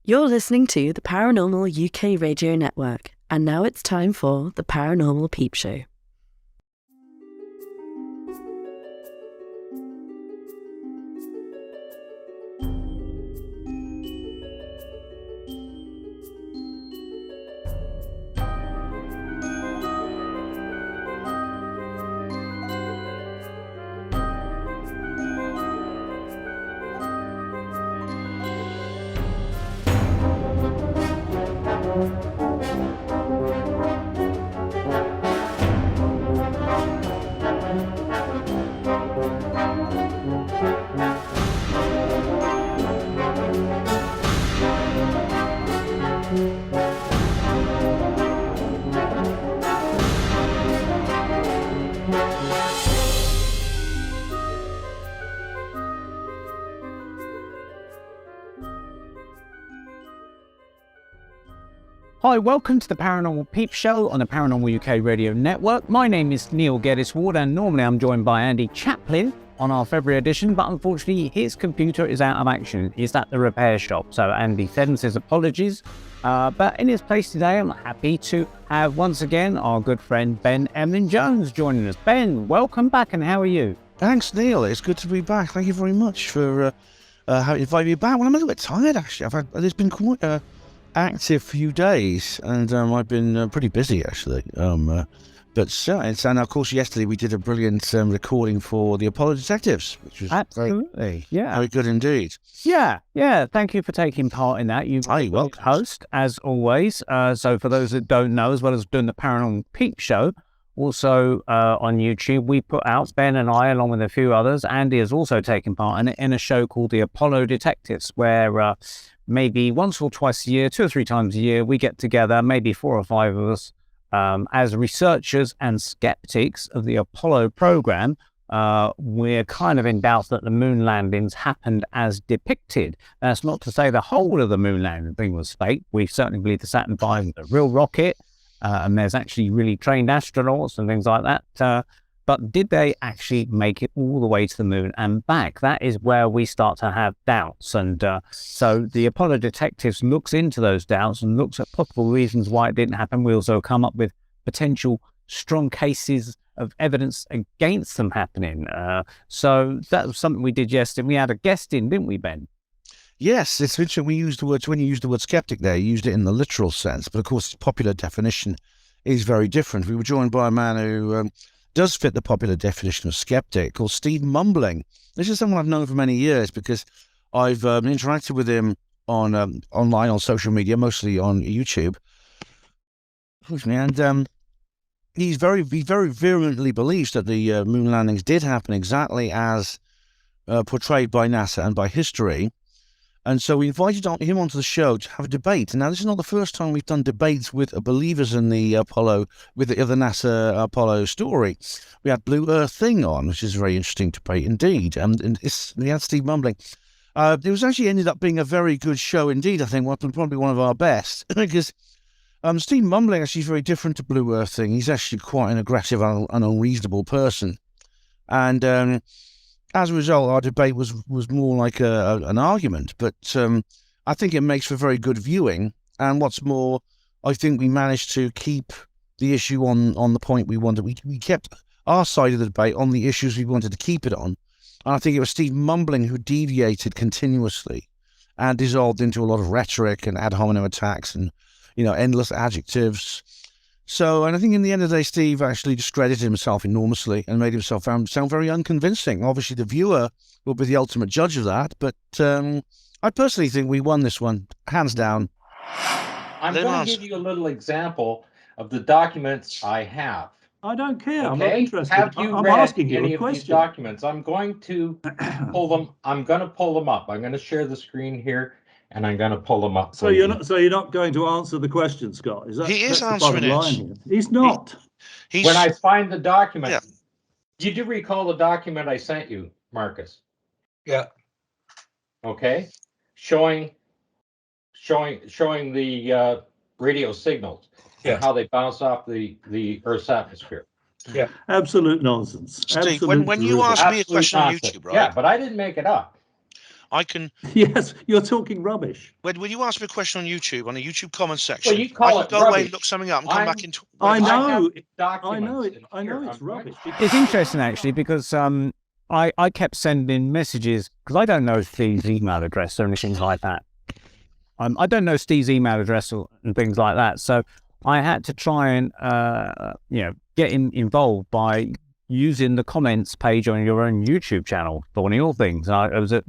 You're listening to the Paranormal UK Radio Network, and now it's time for the Paranormal Peep Show. Hi, welcome to the Paranormal Peep Show on the Paranormal UK Radio Network. My name is Neil Geddes-Ward, and normally I'm joined by Andy Chaplin on our February edition, but unfortunately his computer is out of action. He's at the repair shop, so Andy sends his apologies. But in his place today, I'm happy to have once again our good friend Ben Emlyn-Jones joining us. Ben, welcome back, and how are you? Thanks, Neil. It's good to be back. Thank you very much for inviting me back. Well, I'm a little bit tired, actually. It's been quite active few days, and I've been pretty busy, actually. And of course, yesterday we did a brilliant recording for the Apollo Detectives, which was Absolutely, very good indeed. Yeah. Thank you for taking part in that. You're welcome. Host, as always. So for those that don't know, as well as doing the Paranormal Peep Show, also on YouTube, we put out, Ben and I, along with a few others, Andy has also taken part in a show called the Apollo Detectives, where maybe once or twice a year, 2 or 3 times a year, we get together, maybe 4 or 5 of us, as researchers and skeptics of the Apollo program. We're kind of in doubt that the moon landings happened as depicted. That's not to say the whole of the moon landing thing was fake. We certainly believe the Saturn V was a real rocket, and there's actually really trained astronauts and things like that. But did they actually make it all the way to the moon and back? That is where we start to have doubts. And so the Apollo Detectives looks into those doubts and looks at possible reasons why it didn't happen. We also come up with potential strong cases of evidence against them happening. So that was something we did yesterday. We had a guest in, didn't we, Ben? Yes, it's interesting. When you used the word skeptic there, you used it in the literal sense. But of course, the popular definition is very different. We were joined by a man who does fit the popular definition of skeptic, called Steve Mumbling. This is someone I've known for many years because I've interacted with him on online on social media, mostly on YouTube. And he very virulently believes that the moon landings did happen exactly as portrayed by NASA and by history. And so we invited him onto the show to have a debate. Now, this is not the first time we've done debates with believers in the Apollo, with the other NASA Apollo story. We had Blue Earth Thing on, which is a very interesting debate indeed. And we had Steve Mumbling. It was actually ended up being a very good show indeed, I think, probably one of our best. Because Steve Mumbling actually is very different to Blue Earth Thing. He's actually quite an aggressive and unreasonable person. And as a result, our debate was more like an argument, but I think it makes for very good viewing. And what's more, I think we managed to keep the issue on the point we wanted. We kept our side of the debate on the issues we wanted to keep it on. And I think it was Steve Mumbling who deviated continuously and dissolved into a lot of rhetoric and ad hominem attacks and, endless adjectives. So, and I think in the end of the day, Steve actually discredited himself enormously and made himself sound very unconvincing. Obviously, the viewer will be the ultimate judge of that, but I personally think we won this one, hands down. I'm going to give you a little example of the documents I have. I don't care. Okay? I'm not interested. Have you I'm read asking you any a of these question. documents? I'm going to pull them. I'm going to pull them up. I'm going to share the screen here, and I'm going to pull them up. So you're not going to answer the question, Scott? Is that he is that's answering the bottom line here? He's not. When I find the document, yeah. You do recall the document I sent you, Marcus? Yeah. Okay, showing the radio signals and how they bounce off the Earth's atmosphere. Yeah, absolute nonsense. Steve, when you asked me a question on YouTube, right? Yeah, but I didn't make it up. I can. Yes, you're talking rubbish. When you ask me a question on YouTube, on a YouTube comment section, Well, you call I it can go away rubbish. and look something up and come back into. I know, I know it's rubbish. It's interesting actually because I kept sending messages because I don't know Steve's email address or anything like that. I don't know Steve's email address and things like that. So I had to try and get him involved by using the comments page on your own YouTube channel for one of your things. It was a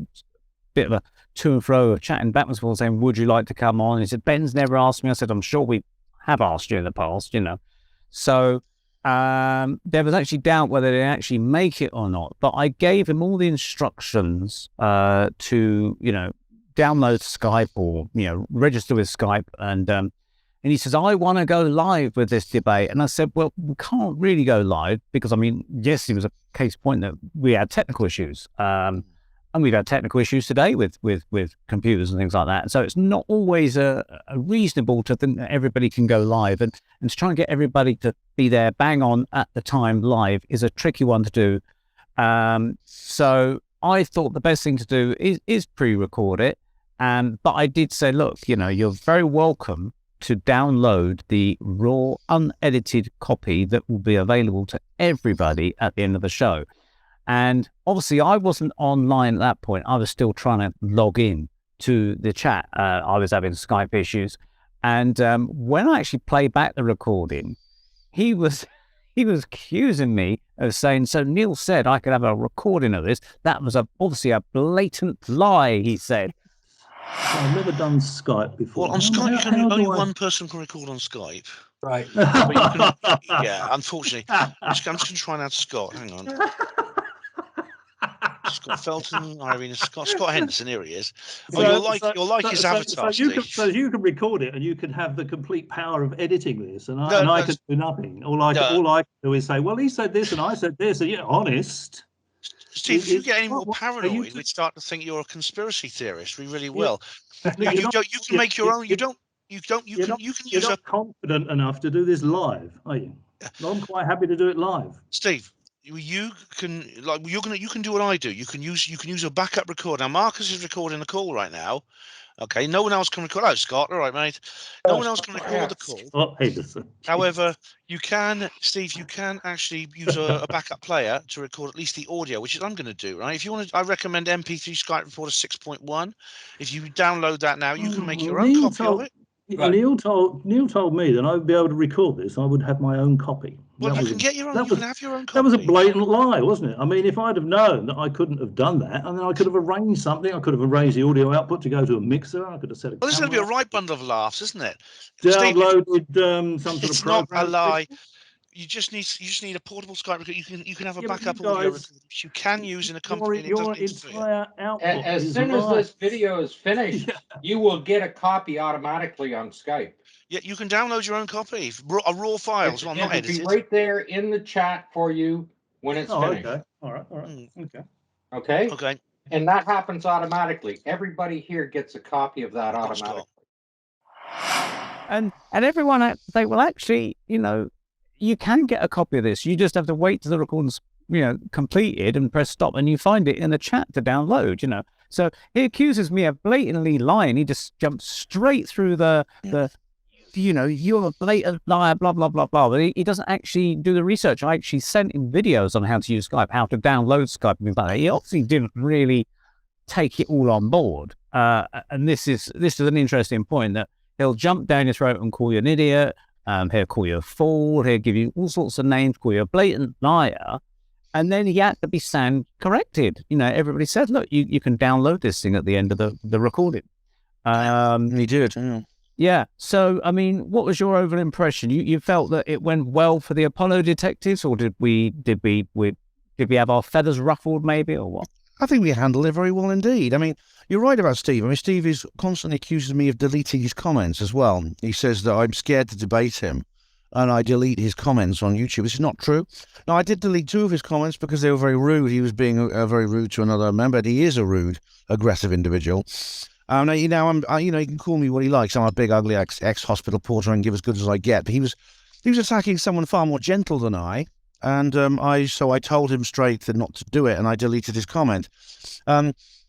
bit of a to and fro of chatting back and forth saying, would you like to come on? He said, Ben's never asked me. I said, I'm sure we have asked you in the past, So there was actually doubt whether they actually make it or not. But I gave him all the instructions to, download Skype or, register with Skype. And he says, I want to go live with this debate. And I said, well, we can't really go live because, yes, it was a case point that we had technical issues. And we've had technical issues today with computers and things like that. So it's not always a reasonable to think that everybody can go live. And to try and get everybody to be there bang on at the time live is a tricky one to do. So I thought the best thing to do is pre-record it. But I did say, look, you're very welcome to download the raw, unedited copy that will be available to everybody at the end of the show. And obviously, I wasn't online at that point. I was still trying to log in to the chat. I was having Skype issues. And when I actually played back the recording, he was accusing me of saying, so Neil said I could have a recording of this. That was obviously a blatant lie, he said. I've never done Skype before. Well, on Skype, only one person can record on Skype. Right. Yeah, unfortunately. I'm just going to try and add Scott. Hang on. Scott Felton, Irene, Scott Henderson, here he is. You'll like his avatar, so you can record it and you can have the complete power of editing this, and I can do nothing. All I can do is say, well, he said this and I said this, and honest. Steve, if you get any more paranoid, we'd start to think you're a conspiracy theorist. We really will. You can make your own. You can use not confident enough to do this live, are you? I'm quite happy to do it live. Steve, you can you can do what I do. You can use a backup record. Now Marcus is recording the call right now. Okay, no one else can record. Oh, Scott, all right, mate. No one else can record the call. Oh, Henderson. However, Steve, you can actually use a backup player to record at least the audio, which is I'm going to do, right? If you want to, I recommend MP3 Skype Recorder 6.1. If you download that now, you can make your own copy of it. Right. Neil told me that I would be able to record this. I would have my own copy. Well, you can get your own. You can have your own copy. That was a blatant lie, wasn't it? I mean, if I'd have known that I couldn't have done that, and then I could have arranged something. I could have arranged the audio output to go to a mixer. I could have set a. Well, this is going to be a right bundle of laughs, isn't it? Downloaded some sort of it's program. Not a lie. You just need a portable Skype recorder. You can have a backup audio recorder which you can use in a company. Your entire output. As soon as this video is finished, you will get a copy automatically on Skype. Yeah, you can download your own copy, a raw file as well, not edited. It'll be right there in the chat for you when it's finished. Okay. All right. Okay. Okay. And that happens automatically. Everybody here gets a copy of that automatically. And everyone, they will actually, you can get a copy of this. You just have to wait till the recording's, completed and press stop, and you find it in the chat to download, So he accuses me of blatantly lying. He just jumps straight through the you're a blatant liar, blah, blah, blah, blah. But he doesn't actually do the research. I actually sent him videos on how to use Skype, how to download Skype, and things like that. He obviously didn't really take it all on board. And this is an interesting point, that he'll jump down your throat and call you an idiot. He'll call you a fool. He'll give you all sorts of names, call you a blatant liar. And then he had to be sound corrected. Everybody said, look, you can download this thing at the end of the recording. He did, yeah. Yeah. So, what was your overall impression? You felt that it went well for the Apollo detectives, or did we have our feathers ruffled, maybe, or what? I think we handled it very well indeed. You're right about Steve. Steve is constantly accuses me of deleting his comments as well. He says that I'm scared to debate him, and I delete his comments on YouTube. This is not true. No, I did delete 2 of his comments because they were very rude. He was being very rude to another member. He is a rude, aggressive individual. You can call me what he likes. I'm a big, ugly ex-hospital porter and give as good as I get. But he was attacking someone far more gentle than I, and I told him straight that not to do it, and I deleted his comment.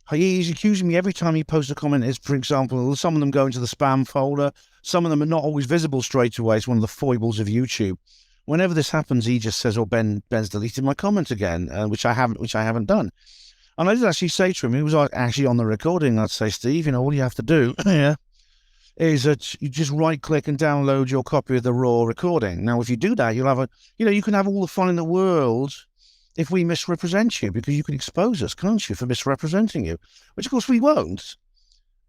He's accusing me every time he posts a comment. Is, for example, some of them go into the spam folder. Some of them are not always visible straight away. It's one of the foibles of YouTube. Whenever this happens, he just says, "Oh, Ben's deleted my comment again," which I haven't done. And I did actually say to him, he was actually on the recording. I'd say, Steve, all you have to do, is that you just right-click and download your copy of the raw recording. Now, if you do that, you'll have you can have all the fun in the world if we misrepresent you, because you can expose us, can't you, for misrepresenting you, which of course we won't.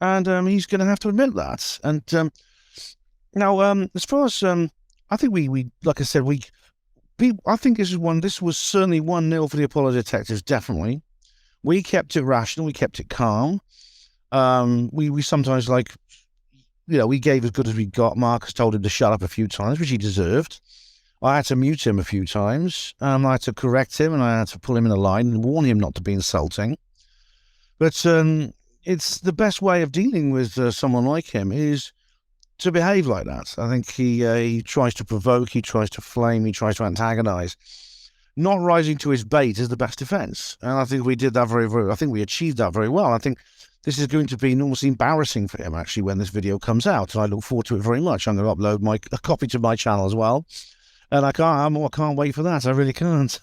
And he's going to have to admit that. And now, as far as I think we like I said, I think this was certainly 1-0 for the Apollo detectives. Definitely, we kept it rational, we kept it calm. We sometimes we gave as good as we got. Marcus told him to shut up a few times, which he deserved. I had to mute him a few times. I had to correct him, and I had to pull him in a line and warn him not to be insulting. But it's the best way of dealing with someone like him is to behave like that. I think he tries to provoke, he tries to flame, he tries to antagonize. Not rising to his bait is the best defense. And I think we did that I think we achieved that very well. I think this is going to be almost embarrassing for him, actually, when this video comes out. And I look forward to it very much. I'm going to upload a copy to my channel as well. And I can't wait for that. I really can't.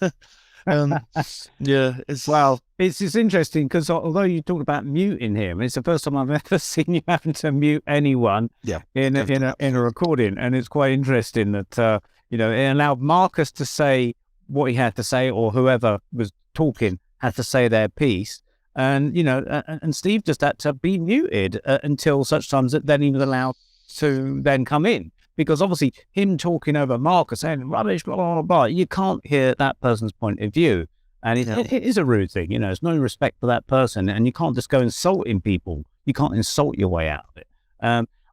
It's interesting because although you talked about muting him, it's the first time I've ever seen you having to mute anyone in a recording, and it's quite interesting that it allowed Marcus to say what he had to say, or whoever was talking had to say their piece, and and Steve just had to be muted until such times that then he was allowed to then come in. Because obviously him talking over Marcus saying rubbish, blah, blah, blah, you can't hear that person's point of view. And it is a rude thing, there's no respect for that person, and you can't just go insulting people. You can't insult your way out of it.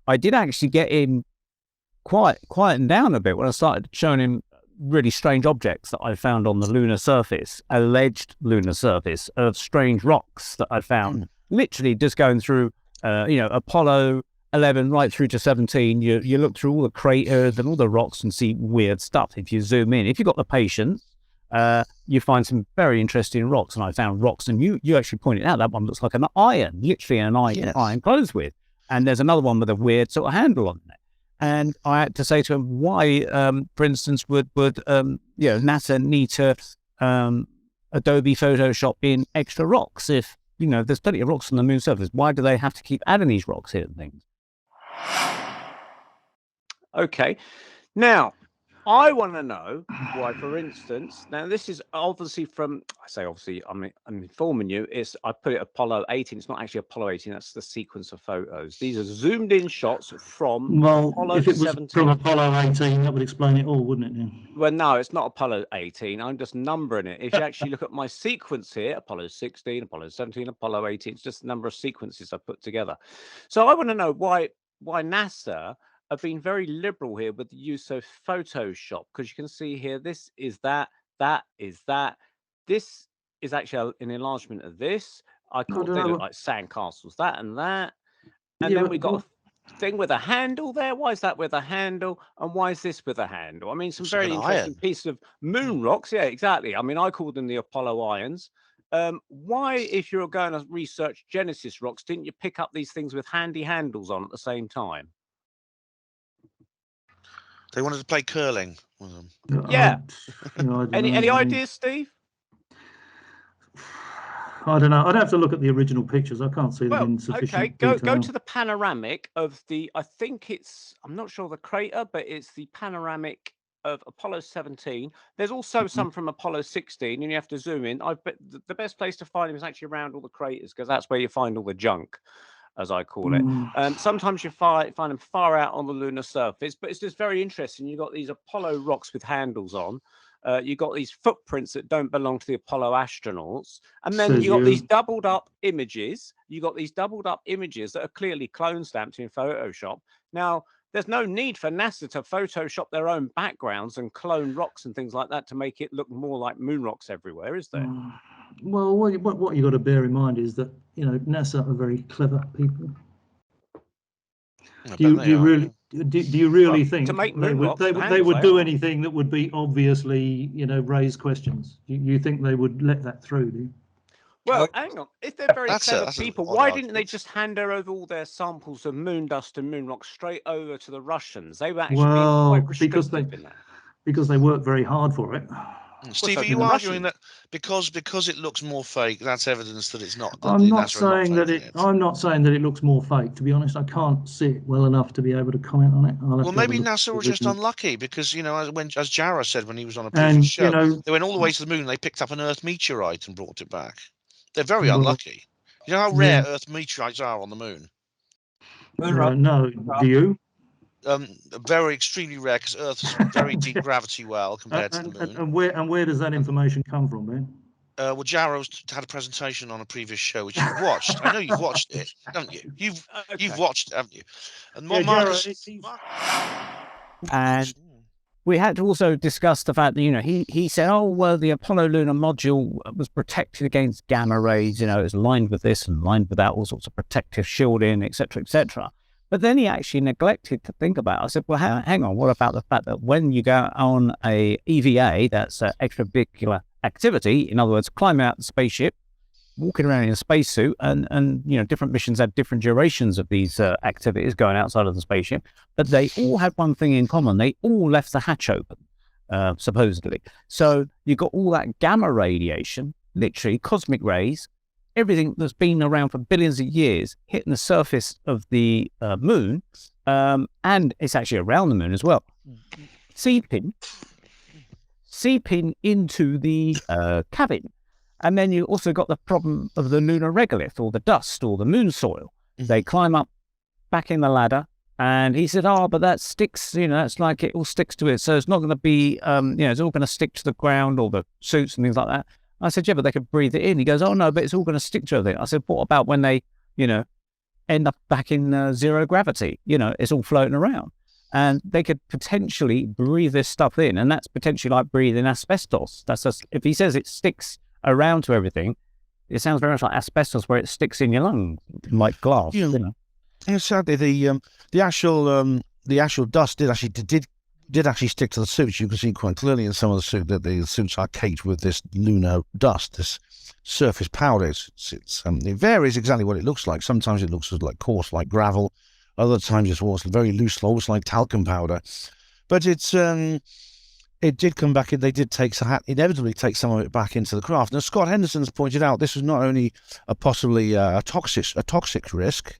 I did actually get him quieting down a bit when I started showing him really strange objects that I found on the lunar surface, alleged lunar surface of strange rocks that I found. Literally just going through, Apollo 11 right through to 17, you look through all the craters and all the rocks and see weird stuff. If you zoom in, if you've got the patience, you find some very interesting rocks. And I found rocks, and you actually pointed out that one looks like an iron, literally an iron closed with. And there's another one with a weird sort of handle on it. And I had to say to him, why, for instance, would NASA need to Adobe Photoshop in extra rocks if, there's plenty of rocks on the moon's surface? Why do they have to keep adding these rocks here and things? Okay, now I want to know why, for instance, now this is obviously I'm informing you, I put it Apollo 18. It's not actually Apollo 18, that's the sequence of photos. These are zoomed in shots from Apollo if it was 17. From Apollo 18, that would explain it all, wouldn't it? Yeah. Well, no, it's not Apollo 18. I'm just numbering it. If you actually look at my sequence here, Apollo 16, Apollo 17, Apollo 18, it's just the number of sequences I put together. So I want to know why NASA have been very liberal here with the use of Photoshop, because you can see here, this is that is that. This is actually an enlargement of this. I call they look like sandcastles, that and that. And then we got a thing with a handle there. Why is that with a handle? And why is this with a handle? I mean, some very interesting piece of moon rocks. Yeah, exactly. I mean, I called them the Apollo irons. Why, if you're going to research Genesis rocks, didn't you pick up these things with handy handles on at the same time? They wanted to play curling with them. Yeah. Any ideas, Steve? I don't know. I'd have to look at the original pictures. I can't see them in sufficient detail. Go to the panoramic of the, I'm not sure the crater, but it's the panoramic of Apollo 17. There's also some from Apollo 16, and you have to zoom in. I bet the best place to find them is actually around all the craters, because that's where you find all the junk, as I call it. Sometimes you find them far out on the lunar surface, but it's just very interesting. You've got these Apollo rocks with handles on. You've got these footprints that don't belong to the Apollo astronauts. And then you've got these doubled up images. You've got these doubled up images that are clearly clone stamped in Photoshop. Now, there's no need for NASA to Photoshop their own backgrounds and clone rocks and things like that to make it look more like moon rocks everywhere, is there? Well, what you've got to bear in mind is that, NASA are very clever people. Do you really think to make they would do anything that would be obviously, raise questions? You think they would let that through, do you? Well, hang on. If they're very clever people, why didn't they just hand over all their samples of moon dust and moon rock straight over to the Russians? They were actually quite restrictive in that. Because they work very hard for it. Steve, are you arguing that because it looks more fake, that's evidence that it's not? I'm not saying that it looks more fake. To be honest, I can't see it well enough to be able to comment on it. Well, maybe NASA were just unlucky because, as Jarrah said when he was on a previous show, they went all the way to the moon and they picked up an Earth meteorite and brought it back. They're very unlucky. You know how rare Earth meteorites are on the moon? No, do you? Very extremely rare because Earth has very deep gravity compared to the moon. And where does that information come from, Ben? Well, Jarrah had a presentation on a previous show which you've watched. I know you've watched it, haven't you? You've watched it, haven't you? And and we had to also discuss the fact that he said, oh well, the Apollo lunar module was protected against gamma rays. It's lined with this and lined with that, all sorts of protective shielding, etc., etc. But then he actually neglected to think about it. I said, well, hang on, what about the fact that when you go on a EVA, that's extravehicular activity, in other words, climbing out the spaceship, walking around in a spacesuit, and different missions had different durations of these activities going outside of the spaceship, but they all had one thing in common. They all left the hatch open, supposedly. So you got all that gamma radiation, literally cosmic rays, everything that's been around for billions of years hitting the surface of the moon, and it's actually around the moon as well, seeping into the cabin. And then you also got the problem of the lunar regolith, or the dust, or the moon soil. They climb up back in the ladder, and he said, but that sticks, it's like it all sticks to it, so it's not going to be, it's all going to stick to the ground, or the suits and things like that. I said, yeah, but they could breathe it in. He goes, oh, no, but it's all going to stick to everything. I said, what about when they, end up back in zero gravity? It's all floating around. And they could potentially breathe this stuff in, and that's potentially like breathing asbestos. That's just, if he says it sticks around to everything, it sounds very much like asbestos, where it sticks in your lungs, like glass. And sadly, the actual dust did actually stick to the suits. You can see quite clearly in some of the suit that the suits are caked with this lunar dust, this surface powder. It varies exactly what it looks like. Sometimes it looks like coarse, like gravel. Other times it's almost very loose, almost like talcum powder. But it did come back. They did inevitably take some of it back into the craft. Now, Scott Henderson's pointed out this is not only possibly a toxic risk,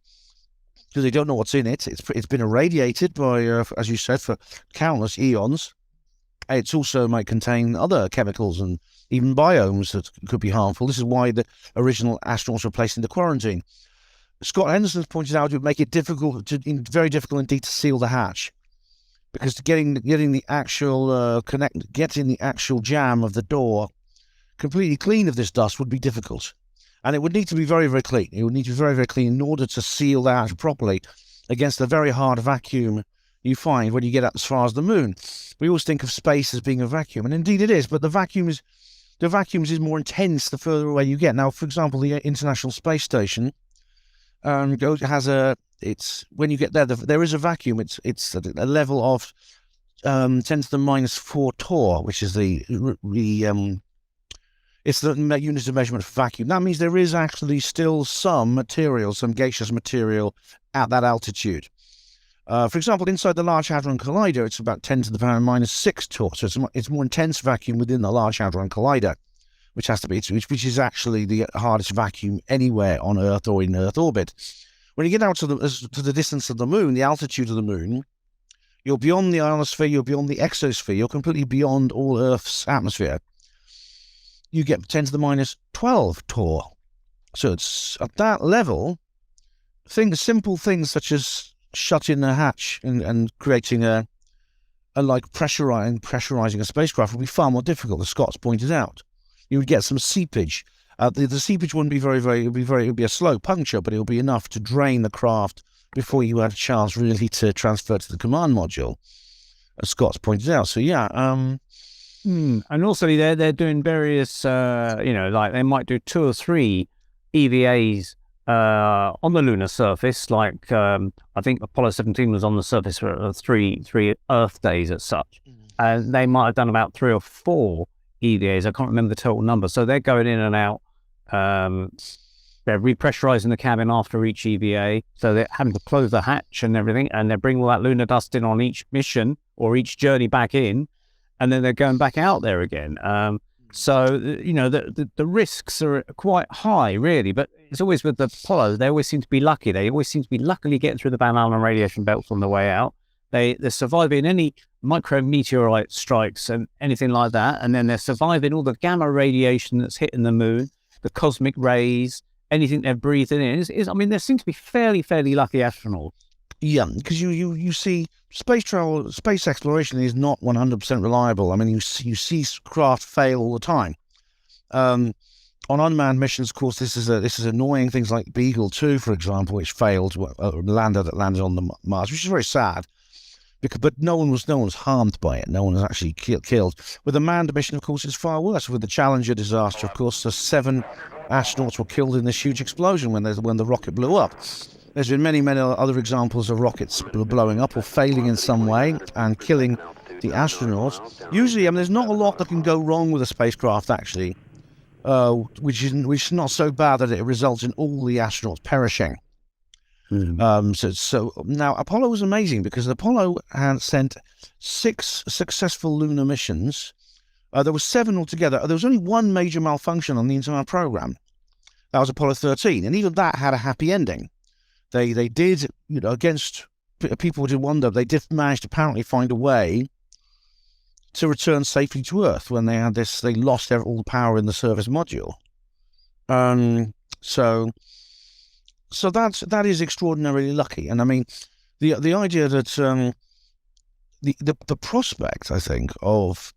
because they don't know what's in it. It's been irradiated by, as you said, for countless eons. It also might contain other chemicals and even biomes that could be harmful. This is why the original astronauts were placed into quarantine. Scott Henderson's pointed out it would make it very difficult indeed to seal the hatch, because getting the actual getting the actual jamb of the door completely clean of this dust would be difficult. And it would need to be very, very clean. It would need to be very, very clean in order to seal that properly against the very hard vacuum you find when you get up as far as the moon. We always think of space as being a vacuum, and indeed it is, but the vacuum is more intense the further away you get. Now, for example, the International Space Station when you get there is a vacuum. It's at a level of 10 to the minus 4 torr, which is it's the unit of measurement for vacuum. That means there is actually still some gaseous material at that altitude. For example, inside the Large Hadron Collider, it's about 10 to the power minus 6 torr. So it's more intense vacuum within the Large Hadron Collider, which which is actually the hardest vacuum anywhere on Earth or in Earth orbit. When you get out to the distance of the moon, the altitude of the moon, you're beyond the ionosphere, you're beyond the exosphere, you're completely beyond all Earth's atmosphere. You get 10 to the minus 12 torr. So it's at that level, simple things such as shutting the hatch and creating a pressurizing a spacecraft would be far more difficult, as Scott's pointed out. You would get some seepage. The seepage wouldn't be it would be a slow puncture, but it would be enough to drain the craft before you had a chance really to transfer to the command module, as Scott's pointed out. So yeah. And also they're doing various, like they might do 2 or 3 EVAs on the lunar surface. Like I think Apollo 17 was on the surface for 3 Earth days as such, and they might have done about 3 or 4 EVAs. I can't remember the total number. So they're going in and out They're repressurizing the cabin after each EVA, so they're having to close the hatch and everything, and they're bringing all that lunar dust in on each mission or each journey back in, and then they're going back out there again. So, the risks are quite high, really, but it's always with the Apollo, they always seem to be lucky. They always seem to be luckily getting through the Van Allen radiation belts on the way out. They're surviving any micrometeorite strikes and anything like that, and then they're surviving all the gamma radiation that's hitting the moon, the cosmic rays, anything they're breathing in. There seem to be fairly lucky astronauts. Yeah, because you see space travel, space exploration is not 100% reliable. I mean, you see craft fail all the time. On unmanned missions, of course, this is annoying. Things like Beagle 2, for example, which failed, landed on the Mars, which is very sad. But no one was harmed by it. No one was actually killed. With a manned mission, of course, it's far worse. With the Challenger disaster, of course, the 7 astronauts were killed in this huge explosion when the rocket blew up. There's been many other examples of rockets blowing up or failing in some way and killing the astronauts. Usually, there's not a lot that can go wrong with a spacecraft, actually, which is not so bad that it results in all the astronauts perishing. So now Apollo was amazing because Apollo had sent 6 successful lunar missions. There were 7 altogether. There was only one major malfunction on the entire program. That was Apollo 13, and even that had a happy ending. They did, against people did wonder, they did manage to apparently find a way to return safely to Earth when they lost all the power in the service module. So that is extraordinarily lucky, and I mean, the idea that the prospect, I think, of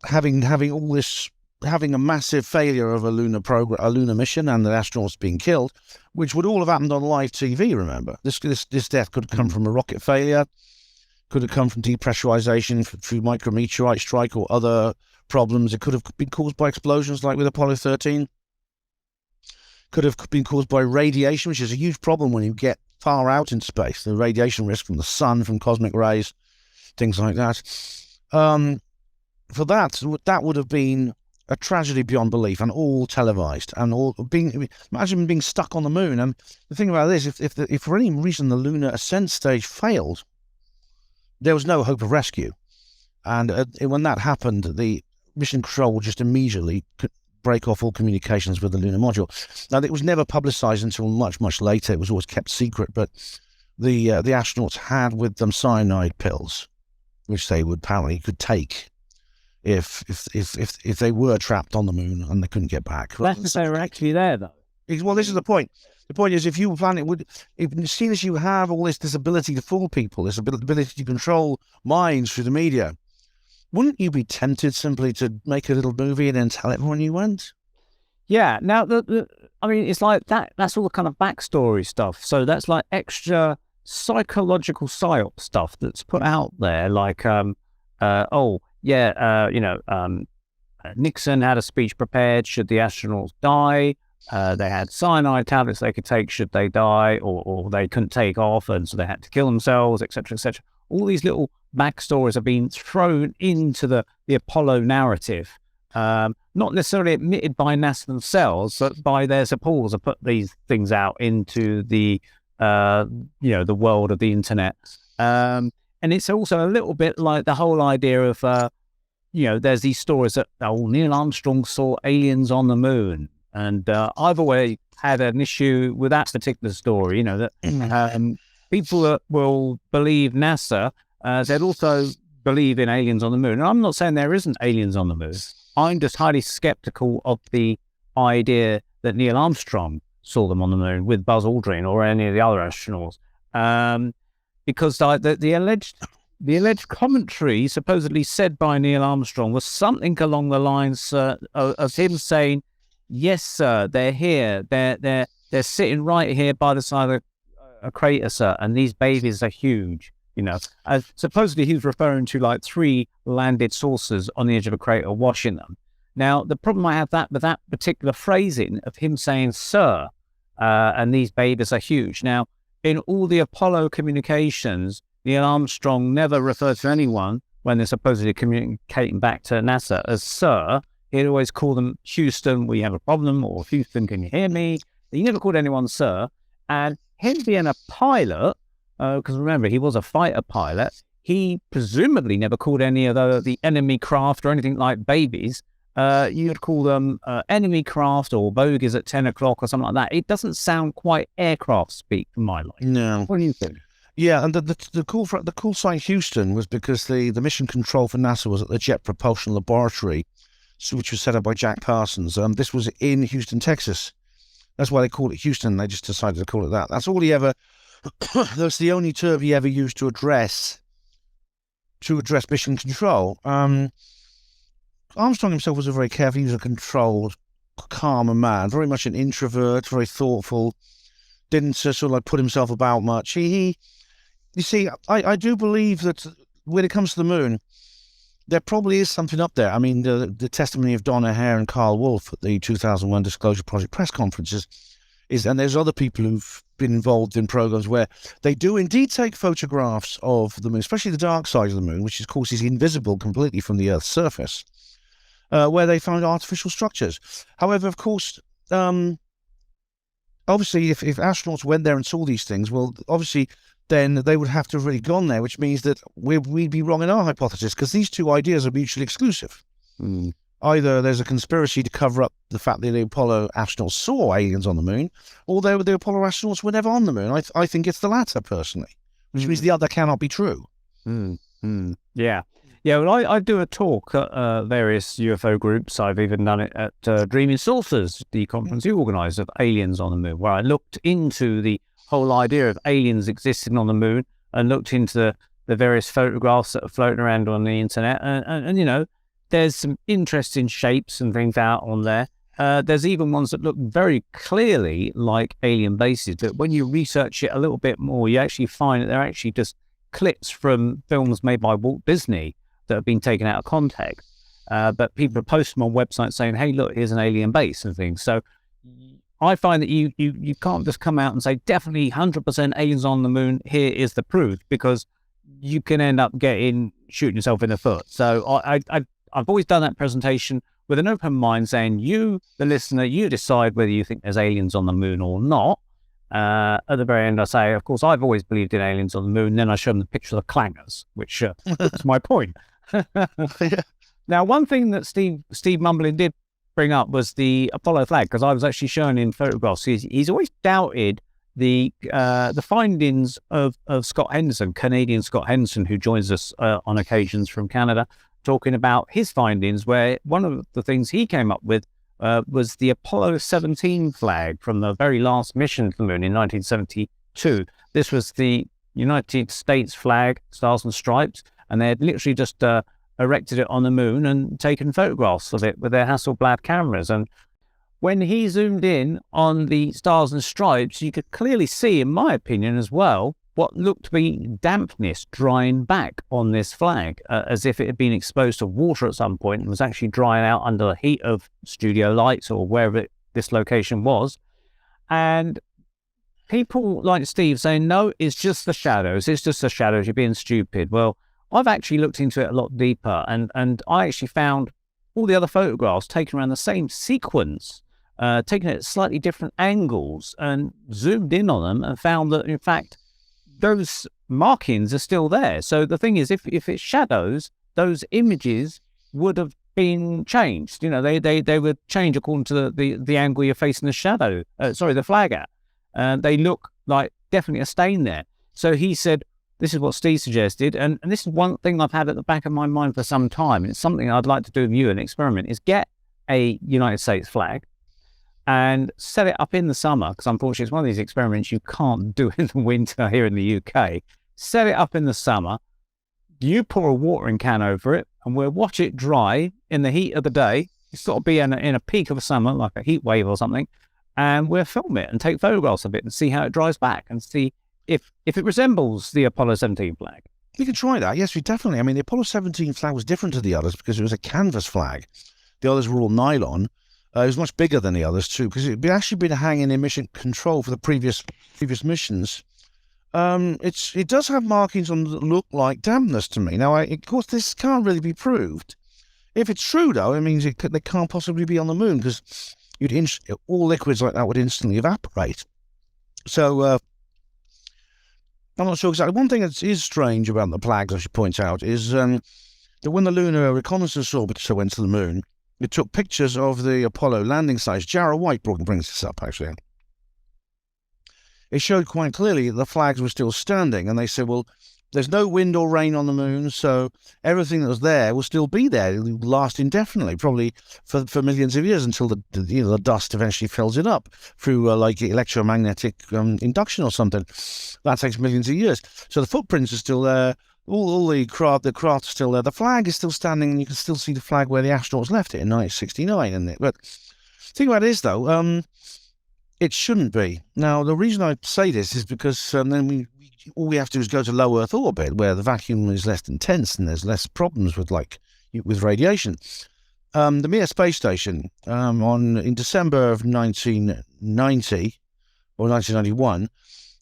having all this, having a massive failure of a lunar mission, and the astronauts being killed, which would all have happened on live TV. Remember, this death could have come from a rocket failure, could have come from depressurization through micrometeorite strike or other problems. It could have been caused by explosions like with Apollo 13. Could have been caused by radiation, which is a huge problem when you get far out in space. The radiation risk from the sun, from cosmic rays, things like that. For that would have been a tragedy beyond belief, and all televised, and imagine being stuck on the moon. And the thing about this, if for any reason the lunar ascent stage failed, there was no hope of rescue. And when that happened, the mission control would just immediately break off all communications with the lunar module. Now, it was never publicized until much later. It was always kept secret, but the astronauts had with them cyanide pills, which they could take if they were trapped on the moon and they couldn't get back. That's if they were actually there, though. Well, this is the point. The point is, if you were planning, as soon as you have all this ability to fool people, this ability to control minds through the media, wouldn't you be tempted simply to make a little movie and then tell everyone you went? Yeah. Now, it's like that. That's all the kind of backstory stuff. So that's like extra psychological psyop stuff that's put out there. Like, Nixon had a speech prepared should the astronauts die. They had cyanide tablets they could take should they die, or they couldn't take off, and so they had to kill themselves, etc., etc. All these little backstories have been thrown into the Apollo narrative, not necessarily admitted by NASA themselves, but by their supporters have put these things out into the the world of the internet. And it's also a little bit like the whole idea of there's these stories that Neil Armstrong saw aliens on the moon, and I've always had an issue with that particular story. That people that will believe NASA, they'd also believe in aliens on the moon. And I'm not saying there isn't aliens on the moon. I'm just highly skeptical of the idea that Neil Armstrong saw them on the moon with Buzz Aldrin or any of the other astronauts, because the alleged commentary supposedly said by Neil Armstrong was something along the lines of him saying, "Yes, sir, they're here. They're sitting right here by the side of a crater, sir, and these babies are huge." Supposedly he was referring to like 3 landed saucers on the edge of a crater washing them. Now, the problem I have with that particular phrasing of him saying, "Sir," and these babies are huge. Now, in all the Apollo communications, Neil Armstrong never referred to anyone when they're supposedly communicating back to NASA as "Sir." he'd always call them Houston, we have a problem, or Houston, can you hear me? He never called anyone sir. And him being a pilot, because remember, he was a fighter pilot, he presumably never called any of the enemy craft or anything like babies. You'd call them enemy craft or bogies at 10 o'clock or something like that. It doesn't sound quite aircraft speak in my life. No. What do you think? Yeah, and the call sign Houston was because the mission control for NASA was at the Jet Propulsion Laboratory, which was set up by Jack Parsons. This was in Houston, Texas. That's why they call it Houston. They just decided to call it that. That's all he ever. That's the only term he ever used to address mission control. Armstrong himself was a very careful, he was a controlled, calmer man, very much an introvert, very thoughtful, didn't sort of like put himself about much. You see, I do believe that when it comes to the moon, there probably is something up there. I mean, the testimony of Donna Hare and Carl Wolf at the 2001 Disclosure Project press conferences and there's other people who've been involved in programs where they do indeed take photographs of the moon, especially the dark side of the moon, which of course is invisible completely from the Earth's surface, where they found artificial structures. However, of course, obviously, if astronauts went there and saw these things, well, obviously, then they would have to have really gone there, which means that we'd be wrong in our hypothesis, because these two ideas are mutually exclusive. Mm. Either there's a conspiracy to cover up the fact that the Apollo astronauts saw aliens on the moon, or the Apollo astronauts were never on the moon. I think it's the latter, personally, which means the other cannot be true. Yeah. Yeah, well, I do a talk at various UFO groups. I've even done it at Dreaming Saucers, the conference you organised of aliens on the moon, where I looked into the whole idea of aliens existing on the moon and looked into the various photographs that are floating around on the internet. And you know, there's some interesting shapes and things out on there. There's even ones that look very clearly like alien bases, but when you research it a little bit more, you actually find that they're actually just clips from films made by Walt Disney that have been taken out of context. But people are posting them on websites saying, hey, look, here's an alien base and things. So I find that you can't just come out and say, definitely 100% aliens on the moon, here is the proof, because you can end up shooting yourself in the foot. So I've always done that presentation with an open mind, saying, you, the listener, you decide whether you think there's aliens on the moon or not. At the very end, I say, of course, I've always believed in aliens on the moon. Then I show them the picture of the clangers, which that's my point. Yeah. Now, one thing that Steve Mumbling did bring up was the Apollo flag, because I was actually showing in photographs. He's always doubted the findings of Scott Henderson, Canadian Scott Henderson, who joins us on occasions from Canada, talking about his findings, where one of the things he came up with was the Apollo 17 flag from the very last mission to the moon in 1972. This was the United States flag, stars and stripes, and they had literally just erected it on the moon and taken photographs of it with their Hasselblad cameras. And when he zoomed in on the stars and stripes, you could clearly see, in my opinion as well, what looked to be dampness drying back on this flag, as if it had been exposed to water at some point and was actually drying out under the heat of studio lights or wherever this location was. And people like Steve saying, no, it's just the shadows. It's just the shadows. You're being stupid. Well, I've actually looked into it a lot deeper, and I actually found all the other photographs taken around the same sequence, taken at slightly different angles, and zoomed in on them and found that, in fact, those markings are still there. So the thing is, if it's shadows, those images would have been changed. You know, they would change according to the angle you're facing the flag at. They look like definitely a stain there. So he said, this is what Steve suggested, and this is one thing I've had at the back of my mind for some time, and it's something I'd like to do with you, an experiment, is get a United States flag and set it up in the summer, because unfortunately it's one of these experiments you can't do in the winter here in the UK. Set it up in the summer, you pour a watering can over it, and we'll watch it dry in the heat of the day. It's got to be in a peak of a summer, like a heat wave or something, and we'll film it and take photographs of it and see how it dries back and see if it resembles the Apollo 17 flag. We could try that. Yes, we definitely. I mean, the Apollo 17 flag was different to the others because it was a canvas flag. The others were all nylon. It was much bigger than the others too, because it had actually been hanging in mission control for the previous missions. It does have markings on that look like dampness to me. Now, of course, this can't really be proved. If it's true, though, it means they can't possibly be on the moon, because all liquids like that would instantly evaporate. So I'm not sure exactly. One thing that is strange about the flags, I should point out, is that when the Lunar Reconnaissance Orbiter went to the moon, it took pictures of the Apollo landing sites. Jarrah White brings this up, actually. It showed quite clearly that the flags were still standing, and they said, well, there's no wind or rain on the moon, so everything that was there will still be there. It will last indefinitely, probably for millions of years, until the dust eventually fills it up through like electromagnetic induction or something. That takes millions of years. So the footprints are still there. All the craft is still there. The flag is still standing, and you can still see the flag where the astronauts left it in 1969. But the thing about it is, though, it shouldn't be. Now, the reason I say this is because then all we have to do is go to low Earth orbit, where the vacuum is less intense and there's less problems with radiation. The Mir space station in December of 1990 or 1991,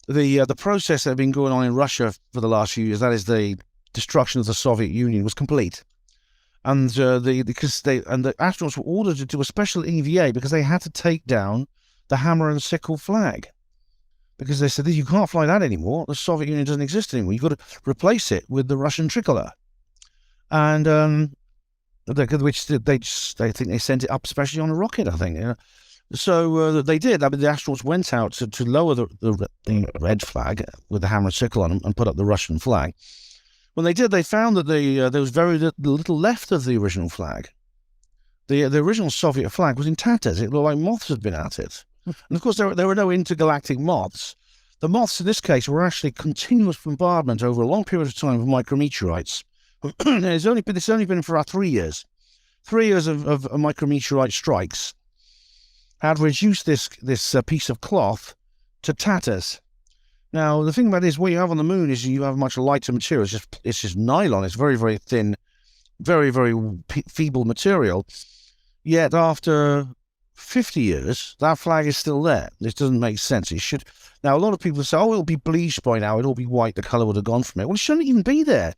the process that had been going on in Russia for the last few years, that is the destruction of the Soviet Union, was complete. And the astronauts were ordered to do a special EVA because they had to take down the hammer and sickle flag. Because they said, you can't fly that anymore. The Soviet Union doesn't exist anymore. You've got to replace it with the Russian tricolor. And which they think they sent it up especially on a rocket, I think. Yeah. So they did. I mean, the astronauts went out to lower the red flag with the hammer and sickle on them and put up the Russian flag. When they did, they found that there was very little left of the original flag. The original Soviet flag was in tatters. It looked like moths had been at it. And of course, there were no intergalactic moths. The moths in this case were actually continuous bombardment over a long period of time of micrometeorites. It's only been for about 3 years. 3 years of micrometeorite strikes had reduced this piece of cloth to tatters. Now, the thing about this, what you have on the moon is you have much lighter material. It's just nylon. It's very, very thin, very, very feeble material. Yet after 50 years, that flag is still there. This doesn't make sense. It should. Now, a lot of people say, oh, it'll be bleached by now. It'll be white. The colour would have gone from it. Well, it shouldn't even be there.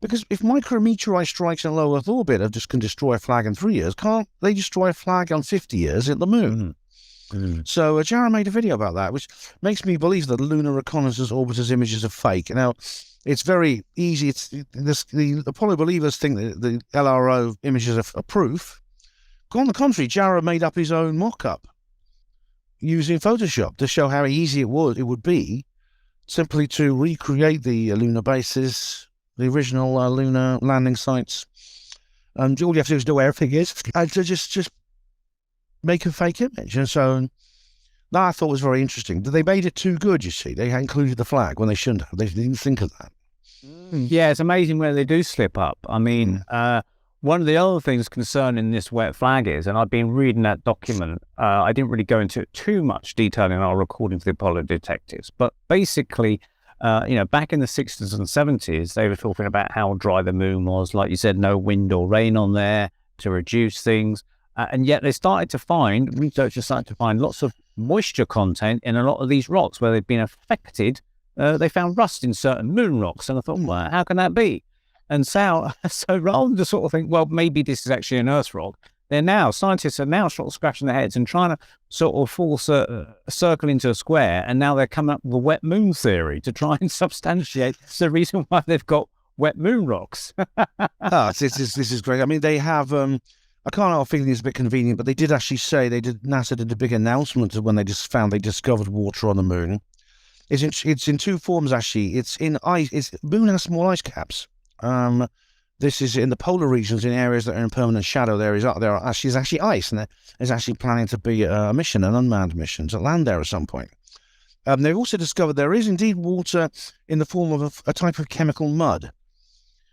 Because if micrometeorite strikes in low Earth orbit can destroy a flag in 3 years, can't they destroy a flag on 50 years at the moon? Mm. So Jarrah made a video about that, which makes me believe that the Lunar Reconnaissance Orbiter's images are fake. Now, it's very easy. The Apollo believers think that the LRO images are proof. On the contrary, Jarrah made up his own mock-up using Photoshop to show how easy it would be simply to recreate the lunar bases, the original lunar landing sites. And all you have to do is know where everything is and to just make a fake image. And so that I thought was very interesting. They made it too good, you see. They included the flag when they shouldn't have. They didn't think of that. Yeah, it's amazing where they do slip up. I mean, one of the other things concerning this wet flag is, and I've been reading that document, I didn't really go into too much detail in our recording for the Apollo detectives, but basically, back in the 60s and 70s, they were talking about how dry the moon was, like you said, no wind or rain on there to reduce things, and yet researchers started to find lots of moisture content in a lot of these rocks where they've been affected. They found rust in certain moon rocks, and I thought, well, how can that be? And so rather than just sort of think, well, maybe this is actually an Earth rock, scientists are now sort of scratching their heads and trying to sort of force a circle into a square, and now they're coming up with a wet moon theory to try and substantiate the reason why they've got wet moon rocks. This is great. I mean, they have, I can't help feeling it's a bit convenient, but they did actually say, NASA did a big announcement when they just found they discovered water on the moon. It's in two forms, actually. It's in ice. Moon has small ice caps. This is in the polar regions, in areas that are in permanent shadow. There is actually ice, and there is actually planning to be a mission, an unmanned mission, to land there at some point. They've also discovered there is indeed water in the form of a type of chemical mud,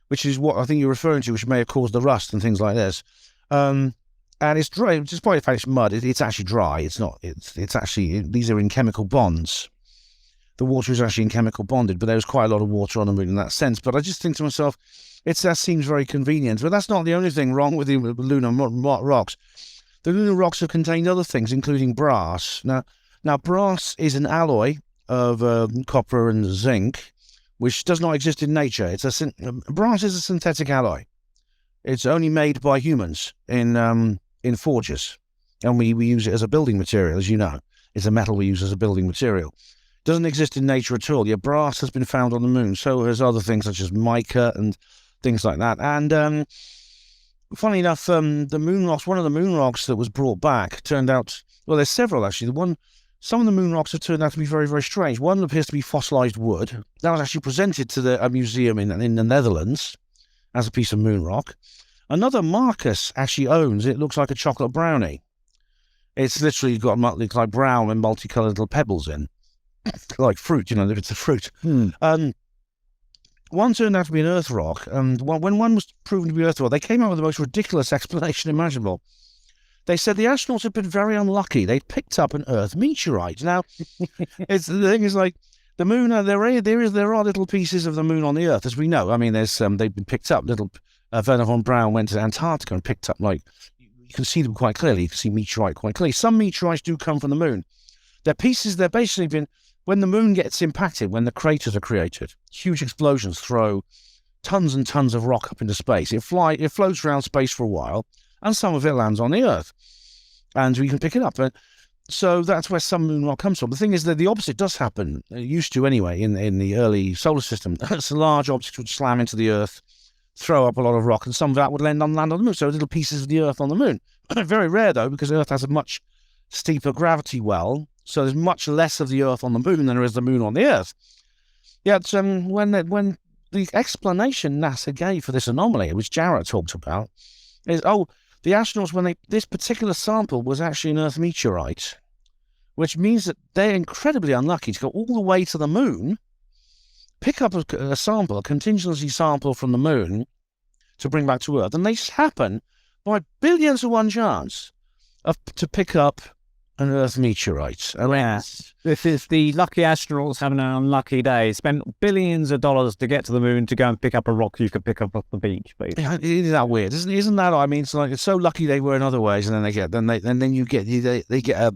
which is what I think you're referring to, which may have caused the rust and things like this. And it's dry, despite the fact it's mud. It's actually dry. It's not. It's actually, these are in chemical bonds. The water is actually in chemical bonded, but there was quite a lot of water on the moon in that sense. But I just think to myself, that seems very convenient. But that's not the only thing wrong with the lunar rocks. The lunar rocks have contained other things, including brass. Now brass is an alloy of copper and zinc, which does not exist in nature. Brass is a synthetic alloy. It's only made by humans in forges, and we use it as a building material, as you know. It's a metal we use as a building material. Doesn't exist in nature at all. Your brass has been found on the moon. So has other things such as mica and things like that. And funny enough, the moon rocks, one of the moon rocks that was brought back turned out, well, there's several actually. Some of the moon rocks have turned out to be very, very strange. One appears to be fossilized wood. That was actually presented to a museum in the Netherlands as a piece of moon rock. Another Marcus actually owns, it looks like a chocolate brownie. It's literally got like brown and multicolored little pebbles in. Like fruit, it's a fruit. One turned out to be an earth rock, and when one was proven to be earth rock, they came out with the most ridiculous explanation imaginable. They said the astronauts had been very unlucky. They'd picked up an Earth meteorite. Now, the thing is like the moon. There are little pieces of the moon on the Earth, as we know. I mean, they've been picked up. Little Werner von Braun went to Antarctica and picked up you can see them quite clearly. You can see meteorite quite clearly. Some meteorites do come from the moon. They're pieces. They're basically been when the moon gets impacted, when the craters are created, huge explosions throw tons and tons of rock up into space. It floats around space for a while, and some of it lands on the Earth, and we can pick it up. So that's where some moon rock comes from. The thing is that the opposite does happen. It used to anyway in the early solar system. So large objects would slam into the Earth, throw up a lot of rock, and some of that would land on the moon. So little pieces of the Earth on the moon. Very rare though, because Earth has a much steeper gravity well. So there's much less of the Earth on the moon than there is the moon on the Earth. Yet when the explanation NASA gave for this anomaly, which Jarrett talked about, is the astronauts this particular sample was actually an Earth meteorite, which means that they're incredibly unlucky to go all the way to the moon, pick up a sample, a contingency sample from the moon, to bring back to Earth, and they just happen by billions to one chance to pick up an Earth meteorite. Yes. This is the lucky astronauts having an unlucky day. Spent billions of dollars to get to the moon to go and pick up a rock you could pick up off the beach. Basically. Yeah, isn't that weird? Isn't that? I mean, it's so lucky they were in other ways, and then they get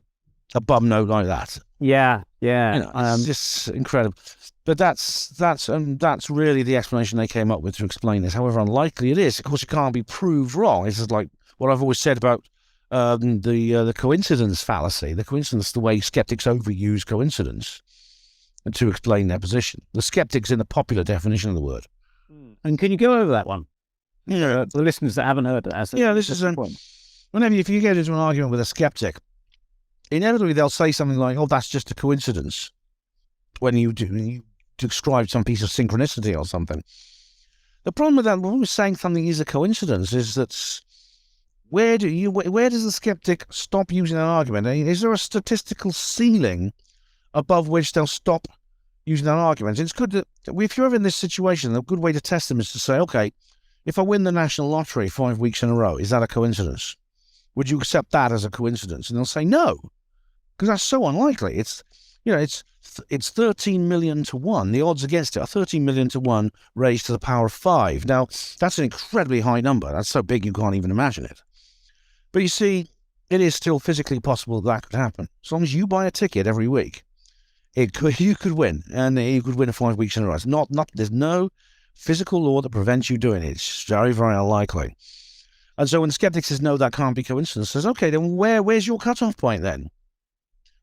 a bum note like that. Yeah. It's just incredible. But that's really the explanation they came up with to explain this. However unlikely it is, of course, it can't be proved wrong. It's just like what I've always said about the coincidence fallacy, the way skeptics overuse coincidence to explain their position. The skeptics in the popular definition of the word. And can you go over that one? The listeners that haven't heard it. This is whenever if you get into an argument with a skeptic, inevitably they'll say something like, "Oh, that's just a coincidence." When you describe some piece of synchronicity or something. The problem with that, when we're saying something is a coincidence, is that where does the skeptic stop using an argument? Is there a statistical ceiling above which they'll stop using an argument? It's good that if you're ever in this situation, a good way to test them is to say, okay, if I win the national lottery 5 weeks in a row, is that a coincidence? Would you accept that as a coincidence? And they'll say no, because that's so unlikely. It's 13 million to 1. The odds against it are 13 million to 1 raised to the power of 5. Now, that's an incredibly high number. That's so big you can't even imagine it. But you see, it is still physically possible that could happen. As long as you buy a ticket every week, you could win, and you could win 5 weeks in a row. There's no physical law that prevents you doing it. It's very, very unlikely. And so when the skeptic says, no, that can't be coincidence, says, okay, then where's your cutoff point then?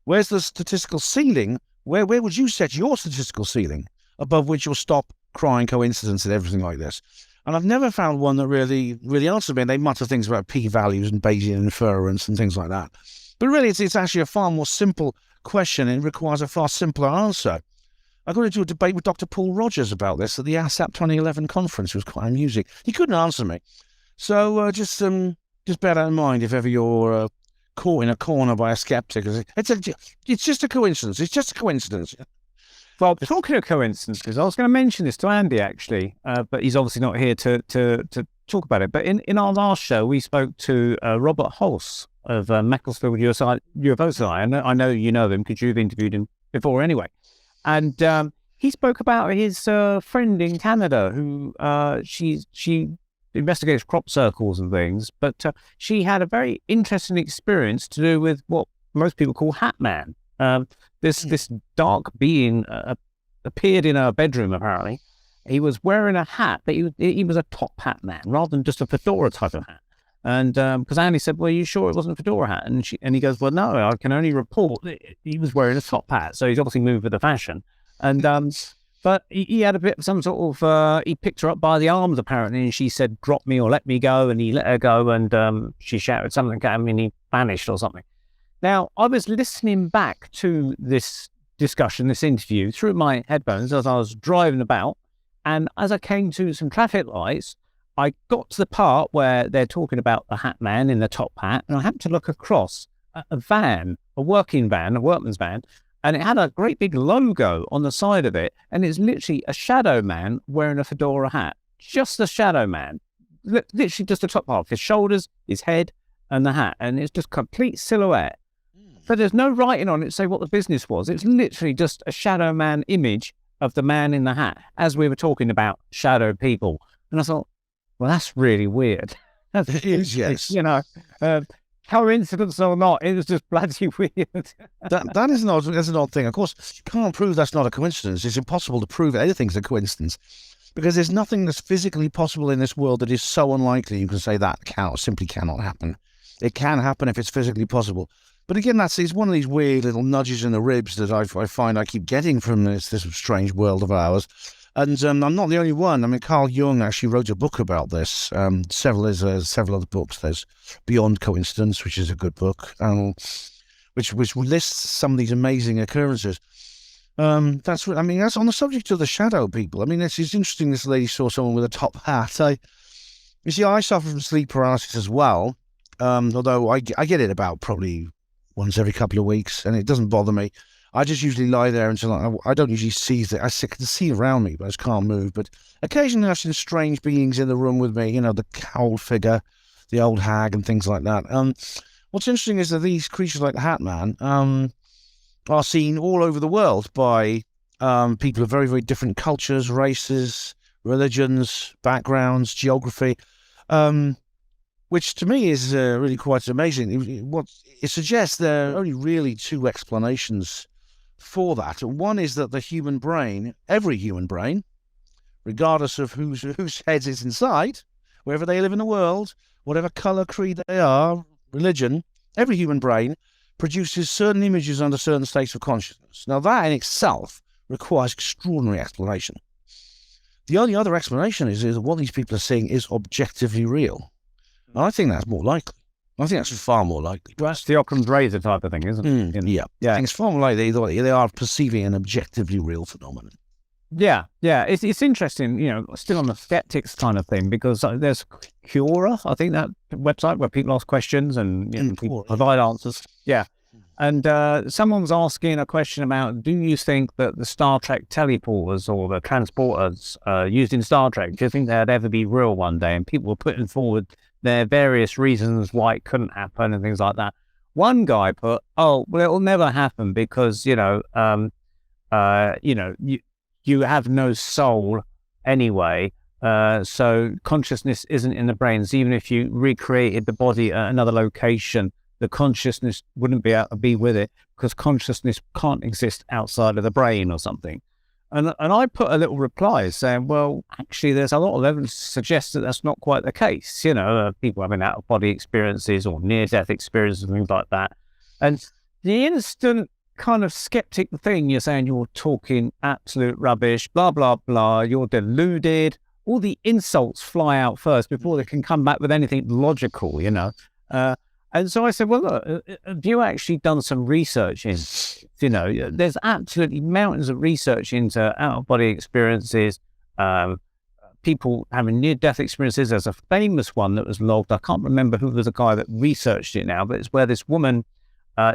Where's the statistical ceiling? Where would you set your statistical ceiling above which you'll stop crying coincidence and everything like this? And I've never found one that really answered me. They mutter things about p-values and Bayesian inference and things like that. But really, it's actually a far more simple question, and it requires a far simpler answer. I got into a debate with Dr. Paul Rogers about this at the ASAP 2011 conference. It was quite amusing. He couldn't answer me. So just bear that in mind if ever you're caught in a corner by a skeptic. It's just a coincidence. It's just a coincidence. Well, talking of coincidences, I was going to mention this to Andy actually, but he's obviously not here to talk about it. But in our last show, we spoke to Robert Hulse of Macclesfield UFO. I know you know him because you've interviewed him before anyway. And he spoke about his friend in Canada who she investigates crop circles and things, but she had a very interesting experience to do with what most people call Hat Man. This dark being appeared in her bedroom apparently, he was wearing a hat, but he was a top hat man rather than just a fedora type of hat. And because Andy said, well, are you sure it wasn't a fedora hat? And he goes, well, no, I can only report that he was wearing a top hat. So he's obviously moved with the fashion. And but he had a bit of some sort of, he picked her up by the arms apparently, and she said, drop me or let me go. And he let her go, and she shouted something at him, and he vanished or something. Now, I was listening back to this discussion, this interview, through my headphones as I was driving about. And as I came to some traffic lights, I got to the part where they're talking about the hat man in the top hat, and I happened to look across at a van, a working van, a workman's van, and it had a great big logo on the side of it, and it's literally a shadow man wearing a fedora hat. Just a shadow man. Literally just the top half, his shoulders, his head, and the hat, and it's just complete silhouette. But there's no writing on it to say what the business was. It's literally just a shadow man image of the man in the hat, as we were talking about shadow people. And I thought, well, that's really weird. It is, yes. You know, coincidence or not, it was just bloody weird. That is an odd thing. Of course, you can't prove that's not a coincidence. It's impossible to prove anything's a coincidence, because there's nothing that's physically possible in this world that is so unlikely you can say that simply cannot happen. It can happen if it's physically possible. But again, it's one of these weird little nudges in the ribs that I find I keep getting from this strange world of ours. And I'm not the only one. I mean, Carl Jung actually wrote a book about this. Several other books. There's Beyond Coincidence, which is a good book, which lists some of these amazing occurrences. That's on the subject of the shadow people. I mean, it's interesting. This lady saw someone with a top hat. I suffer from sleep paralysis as well. Although I get it about probably once every couple of weeks, and it doesn't bother me. I just usually lie there until I don't usually see that. I can see around me, but I just can't move. But occasionally I've seen strange beings in the room with me, the cowled figure, the old hag, and things like that. What's interesting is that these creatures like the Hat Man are seen all over the world by people of very, very different cultures, races, religions, backgrounds, geography, which to me is really quite amazing. What it suggests there are only really two explanations for that. One is that the human brain, every human brain, regardless of whose heads it's inside, wherever they live in the world, whatever colour, creed they are, religion, every human brain produces certain images under certain states of consciousness. Now that in itself requires extraordinary explanation. The only other explanation is that what these people are seeing is objectively real. And I think that's more likely. I think that's far more likely. That's the Occam's razor type of thing, isn't it? Yeah. I think it's far more likely they are perceiving an objectively real phenomenon. Yeah. It's interesting, still on the skeptics kind of thing, because there's Quora, I think, that website where people ask questions and people provide answers. Yeah. And someone was asking a question about, do you think that the Star Trek teleporters or the transporters used in Star Trek, do you think they'd ever be real one day? And people were putting forward their various reasons why it couldn't happen and things like that. One guy put, well, it'll never happen because, you have no soul anyway. So consciousness isn't in the brain. So even if you recreated the body at another location, the consciousness wouldn't be able to be with it because consciousness can't exist outside of the brain or something. And I put a little reply saying, well, actually, there's a lot of evidence to suggest that that's not quite the case. People having out-of-body experiences or near-death experiences and things like that. And the instant kind of skeptic thing, you're saying you're talking absolute rubbish, blah, blah, blah, you're deluded. All the insults fly out first before they can come back with anything logical, And so I said, well, look, have you actually done some research in, there's absolutely mountains of research into out-of-body experiences, people having near-death experiences. There's a famous one that was logged. I can't remember who was the guy that researched it now, but it's where this woman,